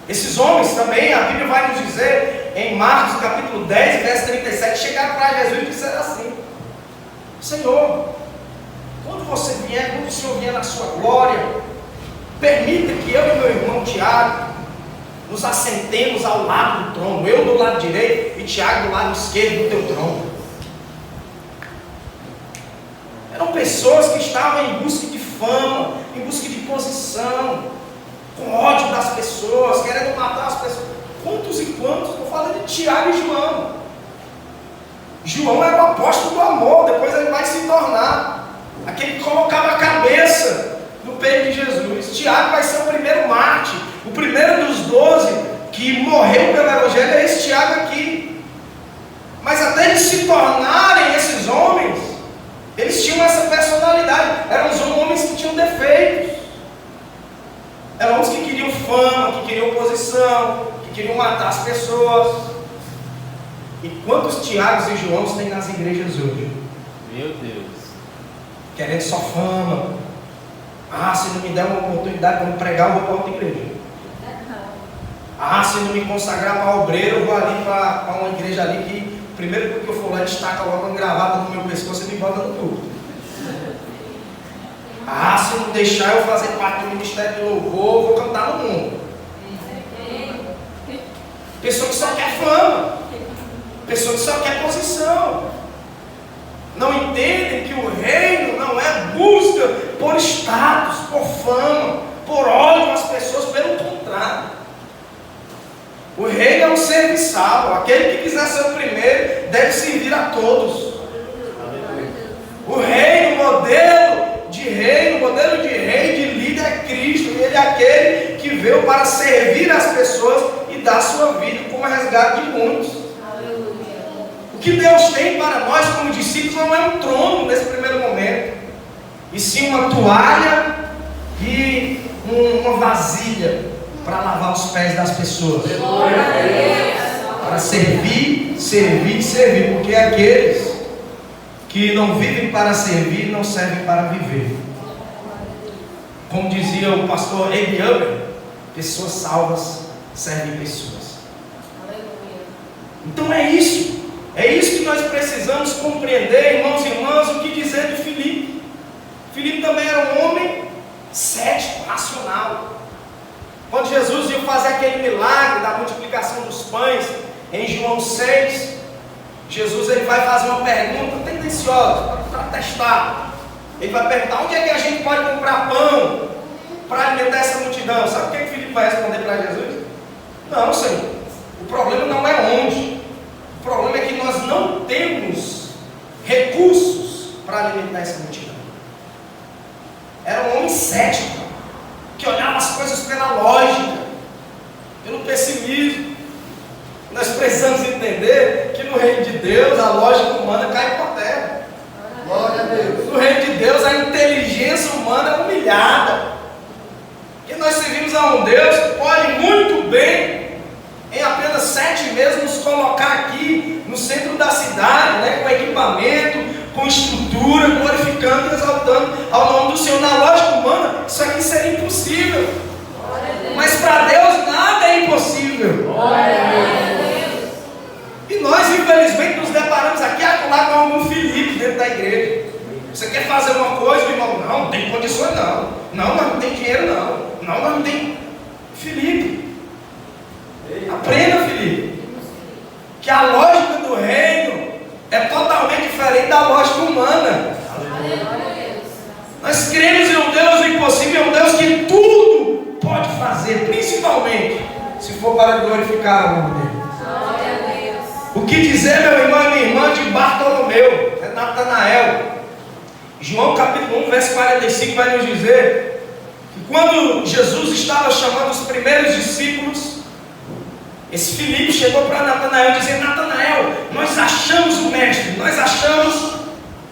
Esses homens também, a Bíblia vai nos dizer em Marcos capítulo 10, verso 37, chegaram para Jesus e disseram assim: Senhor, quando o Senhor vier na sua glória, permita que eu e meu irmão Tiago nos assentemos ao lado do trono, eu do lado direito e Tiago do lado esquerdo do teu trono. Eram pessoas que estavam em busca de fama, em busca de posição, com ódio das pessoas, querendo matar as pessoas. Quantos e quantos? Estou falando de Tiago e João. João era o apóstolo do amor, depois ele vai se tornar aquele que colocava a cabeça no peito de Jesus. Tiago vai ser o primeiro mártir, o primeiro dos 12 que morreu pelo evangelho é esse Tiago aqui. Mas até eles se tornarem esses homens, eles tinham essa personalidade. Eram os homens que tinham defeitos. Eram homens que queriam fama, que queriam posição, que queriam matar as pessoas. E quantos Tiagos e Joãos tem nas igrejas hoje? Meu Deus. Querendo só fama. Se não me der uma oportunidade para me pregar, eu vou para outra igreja. Se não me consagrar para obreiro, eu vou ali para uma igreja ali que, primeiro que eu for lá, destaca logo uma gravata no meu pescoço e me bota no culto. Se não deixar eu fazer parte do ministério de louvor, eu vou cantar no mundo. Pessoa que só quer fama. Pessoa que só quer posição. Não entendem que o reino não é busca por status, por fama, por ódio às pessoas, pelo contrário. O reino é um serviçal. Aquele que quiser ser o primeiro deve servir a todos. O reino, o modelo de rei, de líder é Cristo. E Ele é aquele que veio para servir as pessoas e dar sua vida como resgate de muitos. O que Deus tem para nós como discípulos não é um trono nesse primeiro momento, e sim uma toalha e uma vasilha para lavar os pés das pessoas. Para servir, porque aqueles que não vivem para servir, não servem para viver. Como dizia o pastor Ebi Huber, pessoas salvas servem pessoas. Então é isso que nós precisamos compreender, irmãos e irmãs, o que dizer de Filipe. Filipe também era um homem cético, racional. Quando Jesus ia fazer aquele milagre da multiplicação dos pães, em João 6, Jesus ele vai fazer uma pergunta tendenciosa para testar. Ele vai perguntar: onde é que a gente pode comprar pão para alimentar essa multidão? Sabe o que Filipe vai responder para Jesus? Não, Senhor, o problema não é onde. O problema é que nós não temos recursos para alimentar essa multidão. Era um homem cético, que olhava as coisas pela lógica, pelo pessimismo. Nós precisamos entender que no reino de Deus a lógica humana cai por terra. Glória a Deus. No reino de Deus a inteligência humana é humilhada. Porque nós servimos a um Deus que pode muito bem, em apenas 7 meses, nos colocar aqui no centro da cidade, com equipamento, com estrutura, glorificando e exaltando ao nome do Senhor. Na lógica humana, isso aqui seria impossível. Mas para Deus nada é impossível. E nós, infelizmente, nos deparamos aqui acolá com algum Filipe dentro da igreja. Você quer fazer uma coisa, irmão? Não tem condições não. Não, mas não tem dinheiro não. Não, mas não tem. Filipe, aprenda, Filipe, que a lógica do reino é totalmente diferente da lógica humana. Nós cremos em um Deus do impossível, em um Deus que tudo pode fazer, principalmente se for para glorificar o nome dele. O que dizer, meu irmão e minha irmã, de Bartolomeu, é Natanael. João capítulo 1, verso 45 vai nos dizer que quando Jesus estava chamando os primeiros discípulos, esse Filipe chegou para Natanael e dizia: Natanael, nós achamos o mestre, nós achamos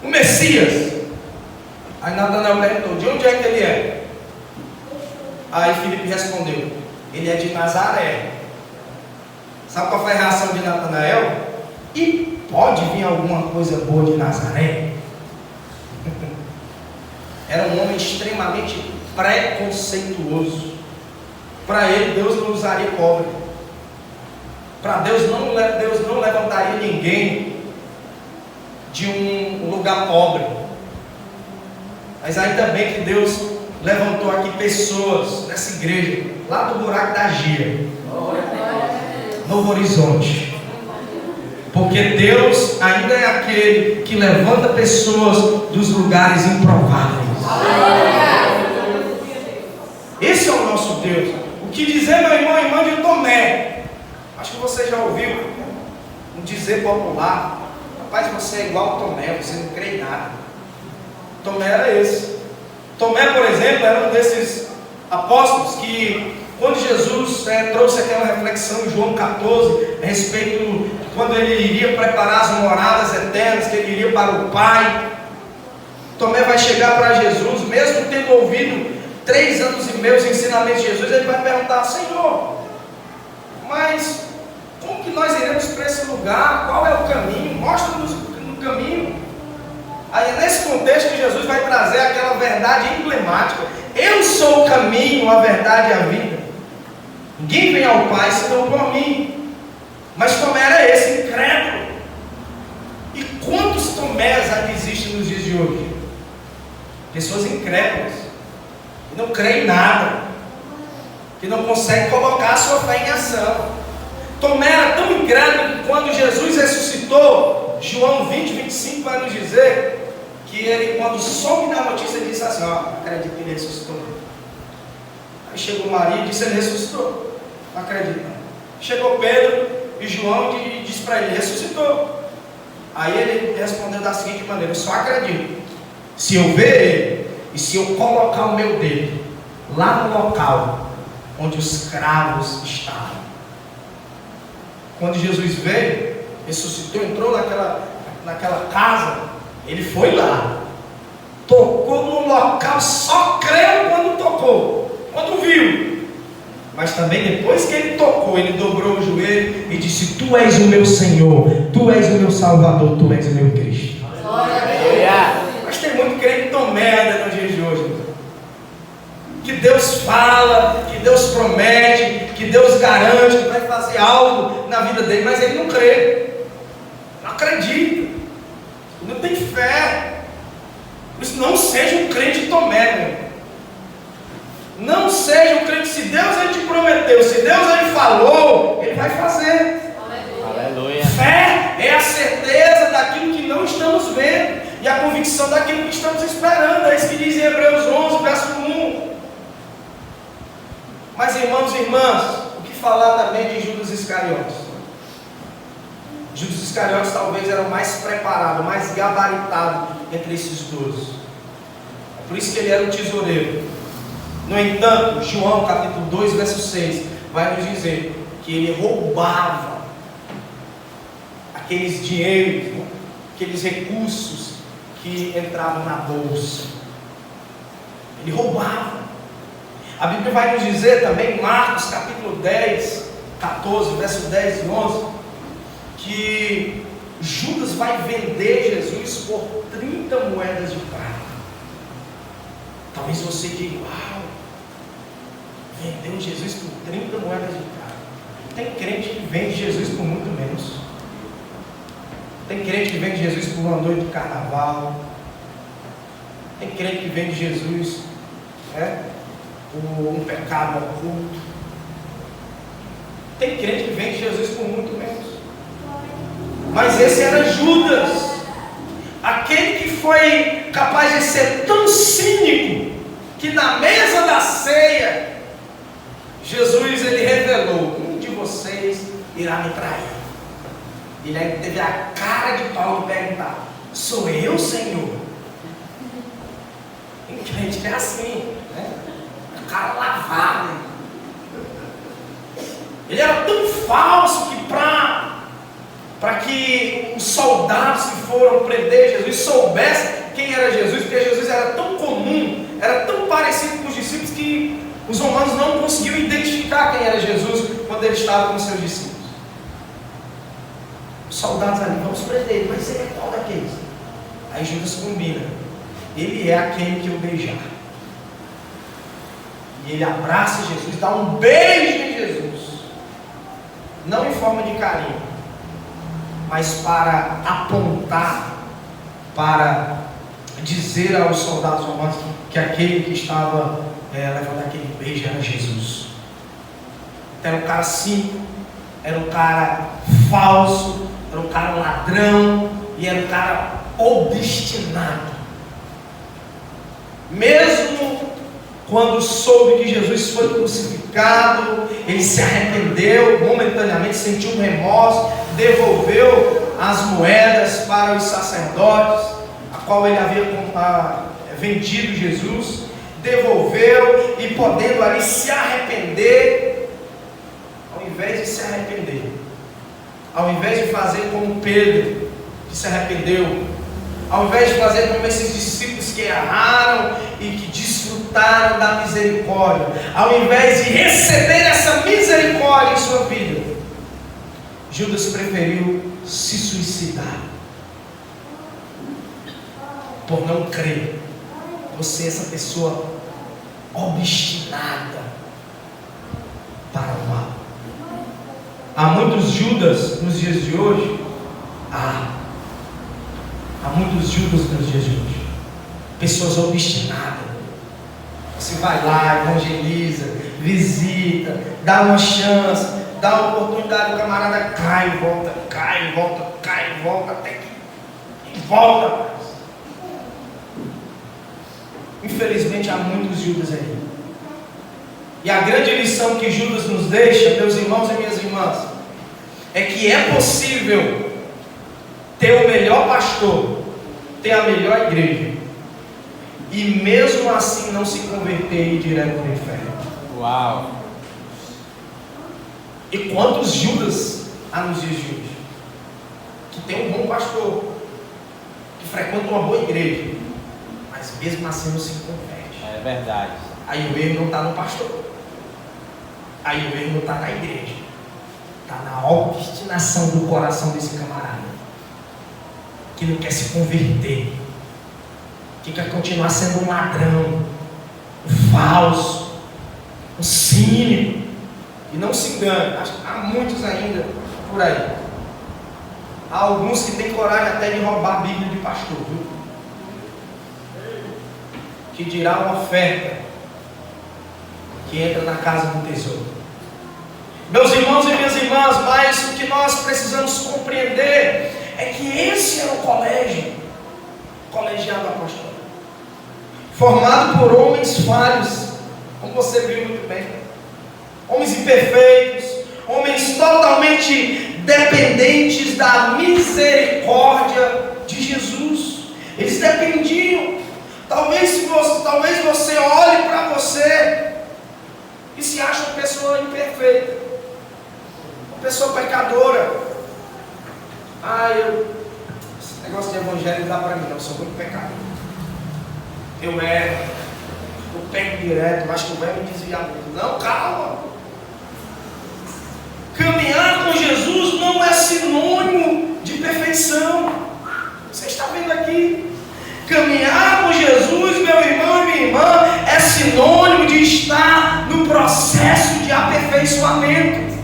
o Messias. Aí Natanael perguntou: de onde é que ele é? Aí Filipe respondeu: ele é de Nazaré. Sabe qual foi a reação de Natanael? E pode vir alguma coisa boa de Nazaré? Era um homem extremamente preconceituoso. Para ele, Deus não usaria pobre. Para Deus não levantaria ninguém de um lugar pobre. Mas ainda bem que Deus levantou aqui pessoas nessa igreja, lá do buraco da Gia, Novo Horizonte. Porque Deus ainda é aquele que levanta pessoas dos lugares improváveis. Esse é o nosso Deus. O que dizer, meu irmão e irmã, de Tomé? Acho que você já ouviu um dizer popular: rapaz, você é igual a Tomé, você não crê em nada. Tomé era esse. Tomé, por exemplo, era um desses apóstolos que, quando Jesus trouxe aquela reflexão em João 14, a respeito de quando ele iria preparar as moradas eternas, que ele iria para o Pai, Tomé vai chegar para Jesus, mesmo tendo ouvido 3 anos e meio os ensinamentos de Jesus, ele vai perguntar: Senhor, mas como que nós iremos para esse lugar? Qual é o caminho? Mostra-nos no caminho. Aí é nesse contexto que Jesus vai trazer aquela verdade emblemática: eu sou o caminho, a verdade e a vida. Ninguém vem ao Pai senão por mim. Mas Tomé era esse, incrédulo. E quantos Tomés ainda existem nos dias de hoje? Pessoas incrédulas, que não creem em nada, que não conseguem colocar a sua fé em ação. Tomé era tão incrédulo que quando Jesus ressuscitou, João 20, 25 vai nos dizer que ele, quando soube da notícia, disse assim: acredito que ele ressuscitou. Aí chegou Maria e disse: ele ressuscitou. Não acredito não. Chegou Pedro e João e disse para ele: ressuscitou. Aí ele respondeu da seguinte maneira: eu só acredito se eu ver ele e se eu colocar o meu dedo lá no local onde os cravos estavam. Quando Jesus veio, ressuscitou, entrou naquela casa, ele foi lá, tocou no local, só creu quando tocou, quando viu. Mas também depois que ele tocou, ele dobrou o joelho e disse: tu és o meu Senhor, tu és o meu Salvador, tu és o meu Cristo. Mas tem muito crente tão merda nos dias de hoje, que Deus fala, que Deus promete, que Deus garante que vai fazer algo na vida dele, mas ele não crê, não acredita, não tem fé. Por isso, não seja um crente Tomé, meu irmão. Não seja um crente. Se Deus ele te prometeu, se Deus ele falou, ele vai fazer. Aleluia. Fé é a certeza daquilo que não estamos vendo e a convicção daquilo que estamos esperando. É isso que diz em Hebreus 11, verso 1. Mas, irmãos e irmãs, o que falar também de Judas Iscariotes? Judas Iscariotes talvez era o mais preparado, o mais gabaritado entre esses 12. É por isso que ele era o tesoureiro. No entanto, João capítulo 2, verso 6 vai nos dizer que ele roubava aqueles dinheiros, aqueles recursos que entravam na bolsa. Ele roubava. A Bíblia vai nos dizer também, Marcos capítulo 10, 14, verso 10 e 11, que Judas vai vender Jesus por 30 moedas de prata. Talvez você diga: uau, vendeu Jesus por 30 moedas de prata. Tem crente que vende Jesus por muito menos. Tem crente que vende Jesus por uma noite de carnaval. Tem crente que vende Jesus por um pecado oculto. Tem crente que vende Jesus por muito menos. Mas esse era Judas, aquele que foi capaz de ser tão cínico que na mesa da ceia Jesus ele revelou: um de vocês irá me trair. Ele aí teve a cara de pau de perguntar: sou eu, Senhor? Tem crente que é assim, né? A cara lavada. Ele era tão falso que para que os soldados que foram prender Jesus soubessem quem era Jesus, porque Jesus era tão comum, era tão parecido com os discípulos, que os romanos não conseguiam identificar quem era Jesus quando ele estava com os seus discípulos. Os soldados ali: vamos prender ele, mas ele é qual daqueles? Aí Judas combina: ele é aquele que eu beijar. E ele abraça Jesus, dá um beijo em Jesus, não em forma de carinho, mas para apontar, para dizer aos soldados romanos que aquele que estava levando aquele beijo era Jesus. Então, era um cara cínico, era um cara falso, era um cara ladrão e era um cara obstinado. Mesmo quando soube que Jesus foi crucificado, ele se arrependeu momentaneamente, sentiu um remorso, devolveu as moedas para os sacerdotes, a qual ele havia vendido Jesus, devolveu, e podendo ali se arrepender, ao invés de se arrepender, ao invés de fazer como Pedro, que se arrependeu, ao invés de fazer como esses discípulos que erraram e que desfrutaram da misericórdia, ao invés de receber essa misericórdia em sua vida, Judas preferiu se suicidar, por não crer, por ser essa pessoa obstinada para o mal. Há muitos Judas nos dias de hoje? Há muitos Judas nos dias de hoje. Pessoas obstinadas. Você vai lá, evangeliza, visita, dá uma chance, dá uma oportunidade, o camarada cai e volta, cai e volta, cai e volta, até que volta. Infelizmente há muitos Judas aí. E a grande lição que Judas nos deixa, meus irmãos e minhas irmãs, é que é possível ter o melhor pastor, ter a melhor igreja, e mesmo assim não se converter e ir direto para o inferno. Uau! E quantos Judas há nos dias de hoje? Que tem um bom pastor, que frequenta uma boa igreja, mas mesmo assim não se converte. É verdade. Aí o erro não está no pastor, aí o erro não está na igreja, está na obstinação do coração desse camarada, que não quer se converter, que quer continuar sendo um ladrão, um falso, um cínico. E não se engane, há muitos ainda por aí. Há alguns que têm coragem até de roubar a Bíblia de pastor, viu? Que dirá uma oferta que entra na casa do tesouro. Meus irmãos e minhas irmãs, mas o que nós precisamos compreender é que esse era o colegiado apostólico, formado por homens falhos, como você viu muito bem. Homens imperfeitos, homens totalmente dependentes da misericórdia de Jesus. Eles dependiam. Talvez você olhe para você e se ache uma pessoa imperfeita, uma pessoa pecadora. Esse negócio de evangelho não dá para mim, não. Eu sou muito pecador. Eu erro, eu peco direto, acho que eu vou me desviar muito. Não, calma. Caminhar com Jesus não é sinônimo de perfeição. Você está vendo aqui? Caminhar com Jesus, meu irmão e minha irmã, é sinônimo de estar no processo de aperfeiçoamento.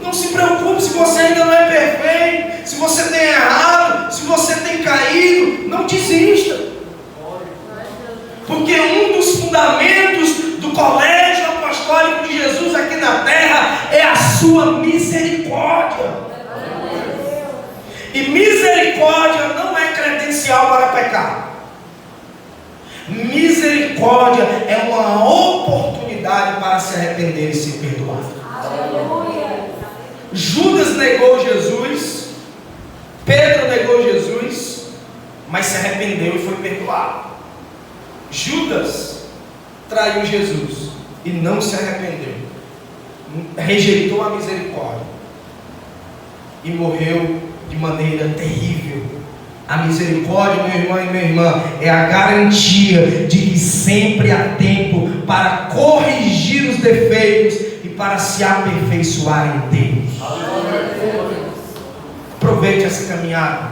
Não se preocupe se você ainda não é perfeito, se você tem errado, se você tem caído, não desista. Porque um dos fundamentos do colégio apostólico de Jesus aqui na terra é a sua misericórdia. E misericórdia não é credencial para pecar. Misericórdia é uma oportunidade para se arrepender e ser perdoado. Judas negou Jesus, Pedro negou Jesus, mas se arrependeu e foi perdoado. Judas traiu Jesus e não se arrependeu, rejeitou a misericórdia e morreu de maneira terrível. A misericórdia, meu irmão e minha irmã, é a garantia de que sempre há tempo para corrigir os defeitos e para se aperfeiçoar em Deus. Aproveite essa caminhada,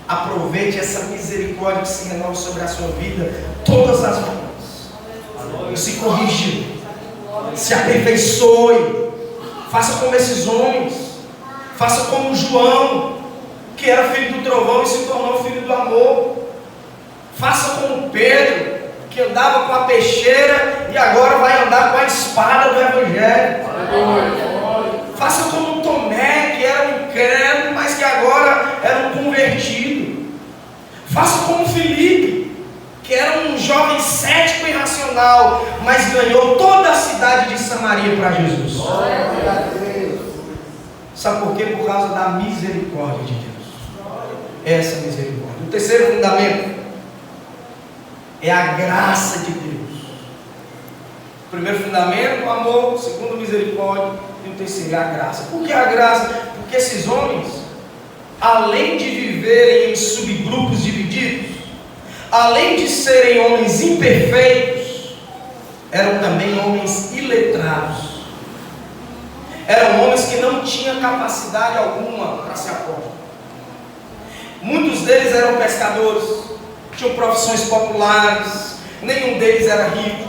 aproveite essa misericórdia que se renova sobre a sua vida todas as manhãs. Se corrija, se aperfeiçoe, faça como esses homens, faça como João, que era filho do trovão e se tornou filho do amor. Faça como Pedro, que andava com a peixeira e agora vai andar com a espada do Evangelho. Faça como Tomé, que era um incrédulo, mas que agora era um convertido. Faça como Filipe, que era um jovem cético e irracional, mas ganhou toda a cidade de Samaria para Jesus. Sabe por quê? Por causa da misericórdia de Deus. Essa misericórdia. O terceiro fundamento é a graça de Deus. O primeiro fundamento, o amor. O segundo, misericórdia. E o terceiro, a graça. Por que a graça? Porque esses homens, além de viverem em subgrupos divididos, além de serem homens imperfeitos, eram também homens iletrados. Eram homens que não tinham capacidade alguma para ser apóstolos. Muitos deles eram pescadores, tinham profissões populares, nenhum deles era rico,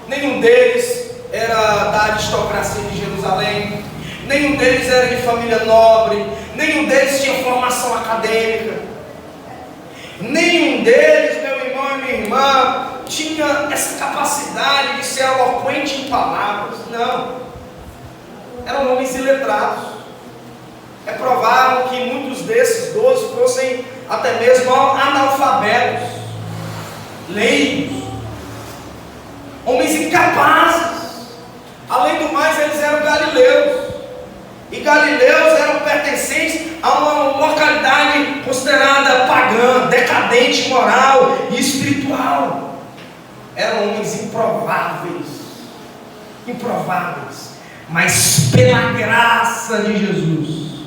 nenhum deles era da aristocracia de Jerusalém, nenhum deles era de família nobre, nenhum deles tinha formação acadêmica, nenhum deles, meu irmão e minha irmã, tinha essa capacidade de ser eloquente em palavras. Não, eram homens iletrados. É provável que muitos desses 12 fossem até mesmo analfabetos, leigos. homens incapazes. Além do mais, eles eram galileus. E galileus eram pertencentes a uma localidade considerada pagã, decadente, moral e espiritual. Eram homens improváveis. Improváveis. Mas pela graça de Jesus,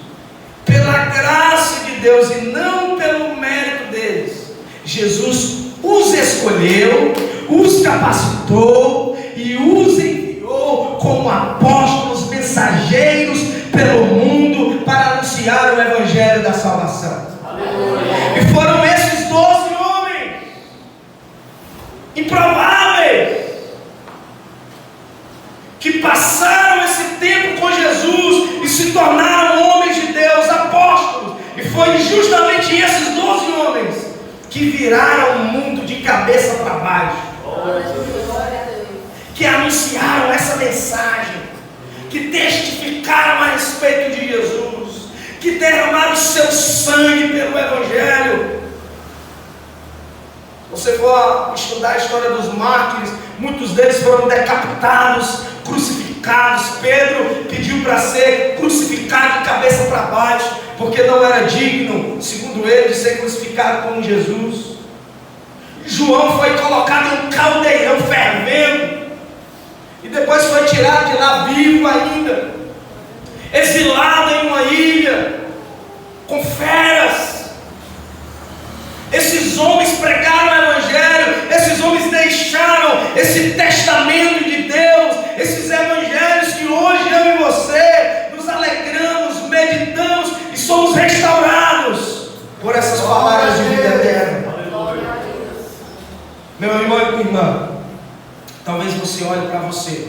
pela graça de Deus e não pelo mérito deles, Jesus os escolheu, os capacitou e os enviou como apóstolos, mensageiros pelo mundo para anunciar o evangelho da salvação. Aleluia. E foram esses 12 homens improváveis que passaram esse tempo com Jesus e se tornaram homens de Deus, apóstolos. E foi justamente esses 12 homens que viraram o mundo de cabeça para baixo, que anunciaram essa mensagem, que testificaram a respeito de Jesus, que derramaram o seu sangue pelo evangelho. Se você for estudar a história dos mártires, muitos deles foram decapitados, crucificados. Pedro pediu para ser crucificado de cabeça para baixo, porque não era digno, segundo ele, de ser crucificado como Jesus. João foi colocado em um caldeirão fervendo, e depois foi tirado de lá vivo ainda, exilado em uma ilha, com feras. Esses homens pregaram o evangelho, esses homens deixaram esse testamento de Deus, esses evangelhos que hoje eu e você nos alegramos, meditamos e somos restaurados por essas palavras de vida eterna. Meu irmão e minha irmã, talvez você olhe para você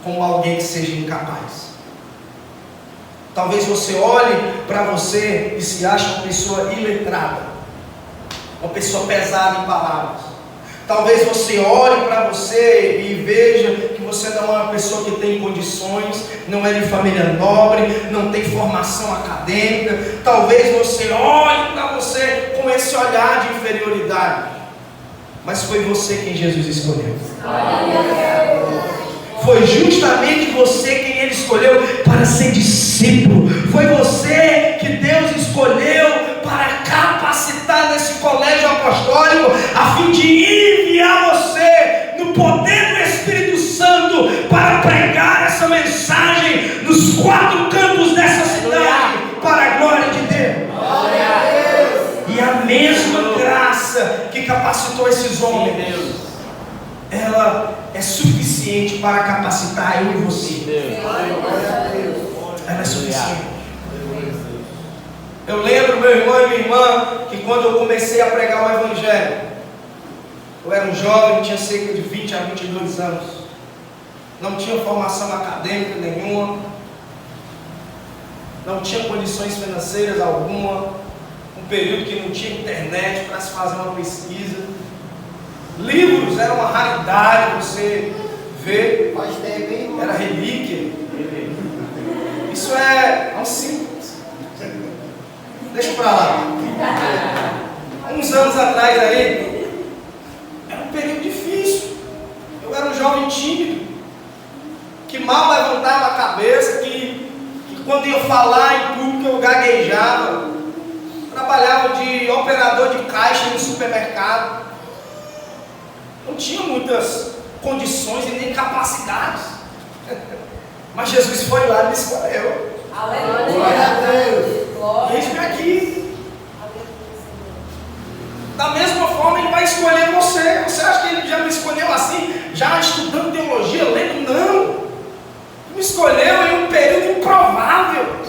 como alguém que seja incapaz. Talvez você olhe para você e se ache uma pessoa iletrada, uma pessoa pesada em palavras. Talvez você olhe para você e veja que você não é uma pessoa que tem condições, não é de família nobre, não tem formação acadêmica. Talvez você olhe para você com esse olhar de inferioridade, mas foi você quem Jesus escolheu. Foi justamente você quem Ele escolheu para ser discípulo. Foi você que Deus escolheu para capacitar nesse colégio apostólico, a fim de enviar você no poder do Espírito Santo para pregar essa mensagem nos 4 cantos dessa cidade, para a glória de Deus. Glória a Deus. E a mesma graça que capacitou esses homens, ela é suficiente para capacitar eu e você. Ela é suficiente. Eu lembro, meu irmão e minha irmã, que quando eu comecei a pregar o evangelho, eu era um jovem, tinha cerca de 20 a 22 anos, não tinha formação acadêmica nenhuma, não tinha condições financeiras alguma, um período que não tinha internet para se fazer uma pesquisa. Livros eram uma raridade, você vê, era relíquia. Isso é simples. Deixa pra lá. Uns anos atrás aí, era um período difícil. Eu era um jovem tímido, que mal levantava a cabeça, que quando ia falar em público eu gaguejava. Trabalhava de operador de caixa no supermercado. Não tinha muitas condições e nem capacidades. Mas Jesus foi lá e me escolheu. Aleluia. Glória a Deus. Eis-me aqui. Da mesma forma Ele vai escolher você. Você acha que Ele já me escolheu assim, já estudando teologia, lendo? Não. Ele me escolheu em um período improvável.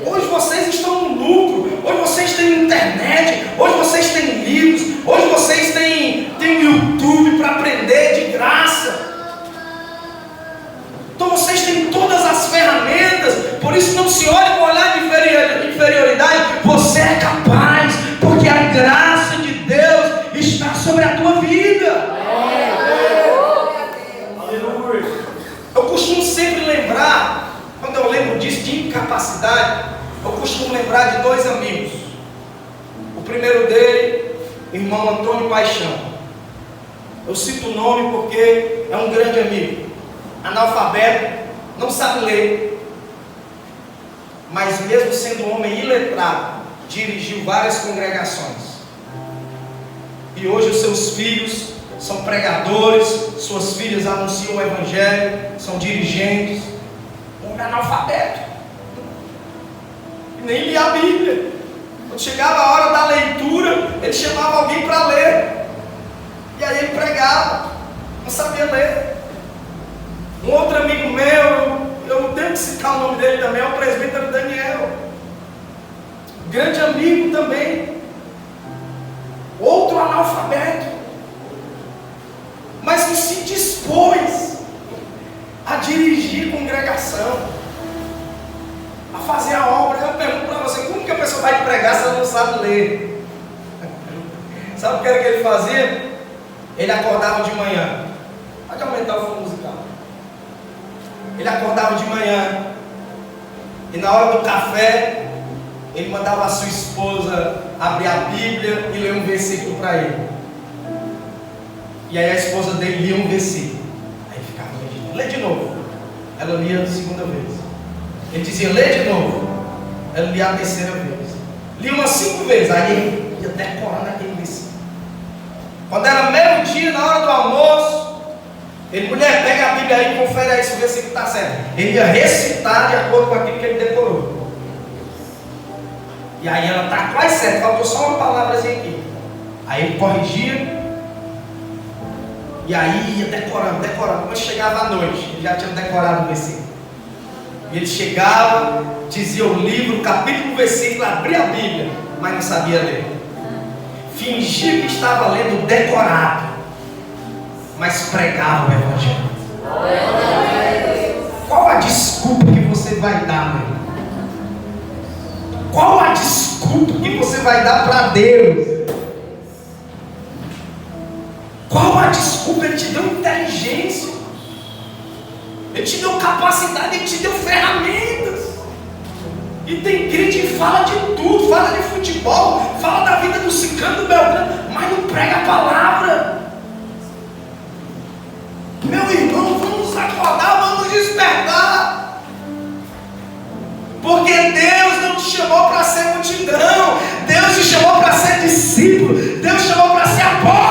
Hoje vocês estão no lucro. Hoje vocês têm internet. Hoje vocês têm livros. Hoje vocês têm YouTube para aprender de graça. Então vocês têm todas as ferramentas. Por isso não se olhe com olhar de inferioridade. Você é capaz, porque a graça de Deus está sobre a tua vida. Eu costumo sempre lembrar, quando eu lembro disso, de incapacidade, eu costumo lembrar de 2 amigos. O primeiro dele, irmão Antônio Paixão. Eu cito o nome porque é um grande amigo, analfabeto, não sabe ler, mas mesmo sendo um homem iletrado, dirigiu várias congregações. E hoje os seus filhos são pregadores, suas filhas anunciam o evangelho, são dirigentes. Um analfabeto, nem lia a Bíblia. Quando chegava a hora da leitura, ele chamava alguém para ler, e aí ele pregava, não sabia ler. Um outro amigo meu, eu tenho que citar o nome dele também, é o presbítero Daniel, grande amigo também, outro analfabeto, mas que se dispôs a dirigir congregação, a fazer a obra. Eu pergunto para você, como que a pessoa vai pregar se ela não sabe ler? Sabe o que era que ele fazia? Ele acordava de manhã, pode aumentar o fundo musical. Ele acordava de manhã, e na hora do café, ele mandava a sua esposa abrir a Bíblia e ler um versículo para ele. E aí a esposa dele lia um versículo. Aí ficava lendo, lê de novo. Ela lia a segunda vez. Ele dizia, lê de novo. Ela lia a terceira vez. Lia umas 5 vezes. Aí ele ia decorando aquele versículo. Quando era meio-dia, na hora do almoço, ele, mulher, pega a Bíblia aí e confere aí se o versículo está certo. Ele ia recitar de acordo com aquilo que ele decorou. E aí ela está quase certa, faltou só uma palavrazinha aqui. Aí ele corrigia. E aí ia decorando. Quando chegava à noite, ele já tinha decorado o versículo. E ele chegava, dizia o livro, capítulo, versículo, abria a Bíblia, mas não sabia ler. Fingia que estava lendo decorado, mas pregava o evangelho. Qual a desculpa que você vai dar, meu irmão? Qual a desculpa que você vai dar para Deus? Qual a desculpa? Ele te deu inteligência, Ele te deu capacidade, Ele te deu ferramentas. E tem crente que fala de tudo, fala de futebol, fala da vida do Cicano, do Beltrano, mas não prega a palavra. Meu irmão, vamos acordar, vamos despertar. Porque Deus não te chamou para ser multidão, Deus te chamou para ser discípulo, Deus te chamou para ser apóstolo.